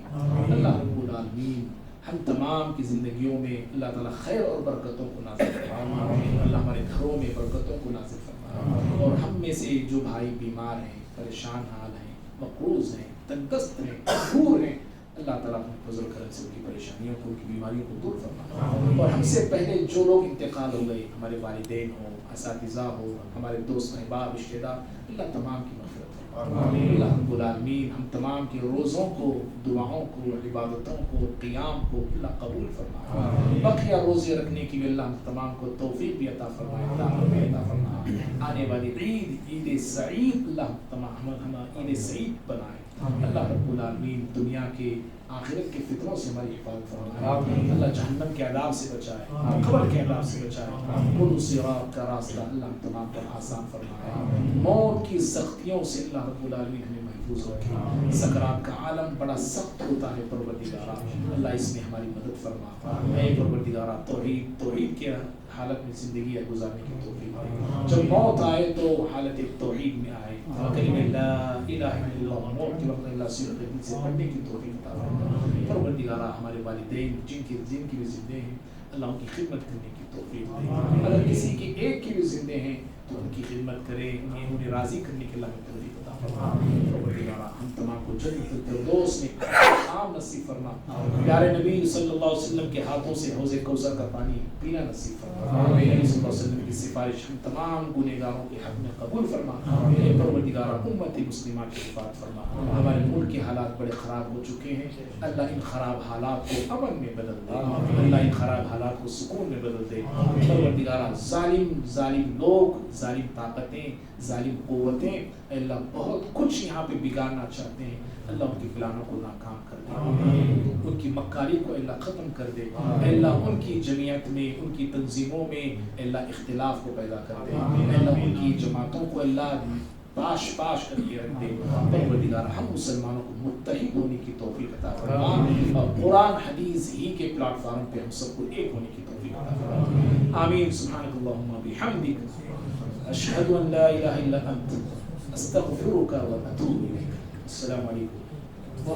اللہ رب العالمین ہم تمام کی زندگیوں میں اللہ تعالیٰ خیر اور برکتوں کو نازل فرمائے. اللہ ہمارے گھروں میں برکتوں کو نازل فرمائے. اور ہم میں سے جو بھائی بیمار ہیں، پریشان حال ہیں، مقروض ہیں، تندرست ہیں، دور ہیں، اللہ تعالیٰ اپنے فضل و کرم سے ان کی پریشانیوں کو، ان کی بیماریوں کو دور فرمائے. اور ہم سے پہلے جو لوگ انتقال ہو گئے، ہمارے والدین ہوں، اساتذہ ہو، ہمارے دوست احباب، رشتہ دار، اللہ تمام کی مغفرت فرمائے. اللہ رب العالمین ہم تمام کے روزوں کو، دعاؤں کو، عبادتوں کو، قیام کو اللہ قبول فرمائے. بقیہ روزے رکھنے کی بھی اللہ ہم تمام کو توفیق بھی عطا فرمائے، عطا فرمائے. آنے والی عید سعید اللہ تمام ہم عید سعید بنائے. اللہ رب العالمین دنیا کے، آخرت کے فتنوں سے ہماری حفاظت فرمائے. اللہ جہنم کے عذاب سے بچائے، قبر کے عذاب سے بچائے. پل صراط کا راستہ اللہ ہم تمام پر آسان فرمائے. موت کی سختیوں سے اللہ رب العالمین ہمیں محفوظ رکھے. سکرات کا عالم بڑا سخت ہوتا ہے پروردگارا، اللہ اس میں ہماری مدد فرما. اے پروردگارا توحید کے حالت میں زندگی گزارنے کی توفیق دے. جب موت آئے تو حالت توحید میں آئے، کلمہ لا الہ الا اللہ موت کے وقت اللہ سے پڑھنے کی توفیق عطا فرما. پروردگارا ہمارے والدین جن کی بھی زندے ہیں اللہ ان کی خدمت کرنے کی توفیق دے. اگر کسی کے ایک کی بھی زندے ہیں تو ان کی خدمت کرے، انہیں راضی کرنے کے اللہ میں توفیق عطا فرما. پروردگارا ہم تمام کو جنت الفردوس میں مقام نصیب فرما. پیارے نبی صلی اللہ علیہ وسلم کے ہاتھوں سے حوض کوثر کا پانی پینا نصیب فرما. نبی صلی اللہ علیہ وسلم کی سفارش ہم تمام گنہگاروں کے حق میں قبول فرما. اے پروردگارا امت مسلمہ کی حفاظت فرما. ہمارے ملک کے حالات بڑے خراب ہو چکے ہیں، اللہ ان خراب حالات کو امن میں بدل دے. اللہ ان خراب حالات کو سکون میں بدل دے. پروردگارا ظالم لوگ، ظالم طاقتیں، ظالم قوتیں اللہ بہت کچھ یہاں پہ بگاڑنا چاہتے ہیں، اللہ ان کی پلانوں کو ناکام کر دے. ان کی مکاری کو اللہ ختم کر دے. اللہ ان کی جمعیت میں، ان کی تنظیموں میں اللہ اختلاف کو پیدا کر دے. اللہ ان کی جماعتوں کو اللہ پاش کر کے رکھ دے. پروردگار ہم مسلمانوں کو متحد ہونے کی توفیق عطا فرما، اور قرآن حدیث ہی کے پلیٹ فارم پہ ہم سب کو ایک ہونے کی توفیق عطا فرما. آمین. سبحانک اللہم بحمدک اشہد ان لا الہ الا انت استغفرک و اتوب الیک. السلام علیکم.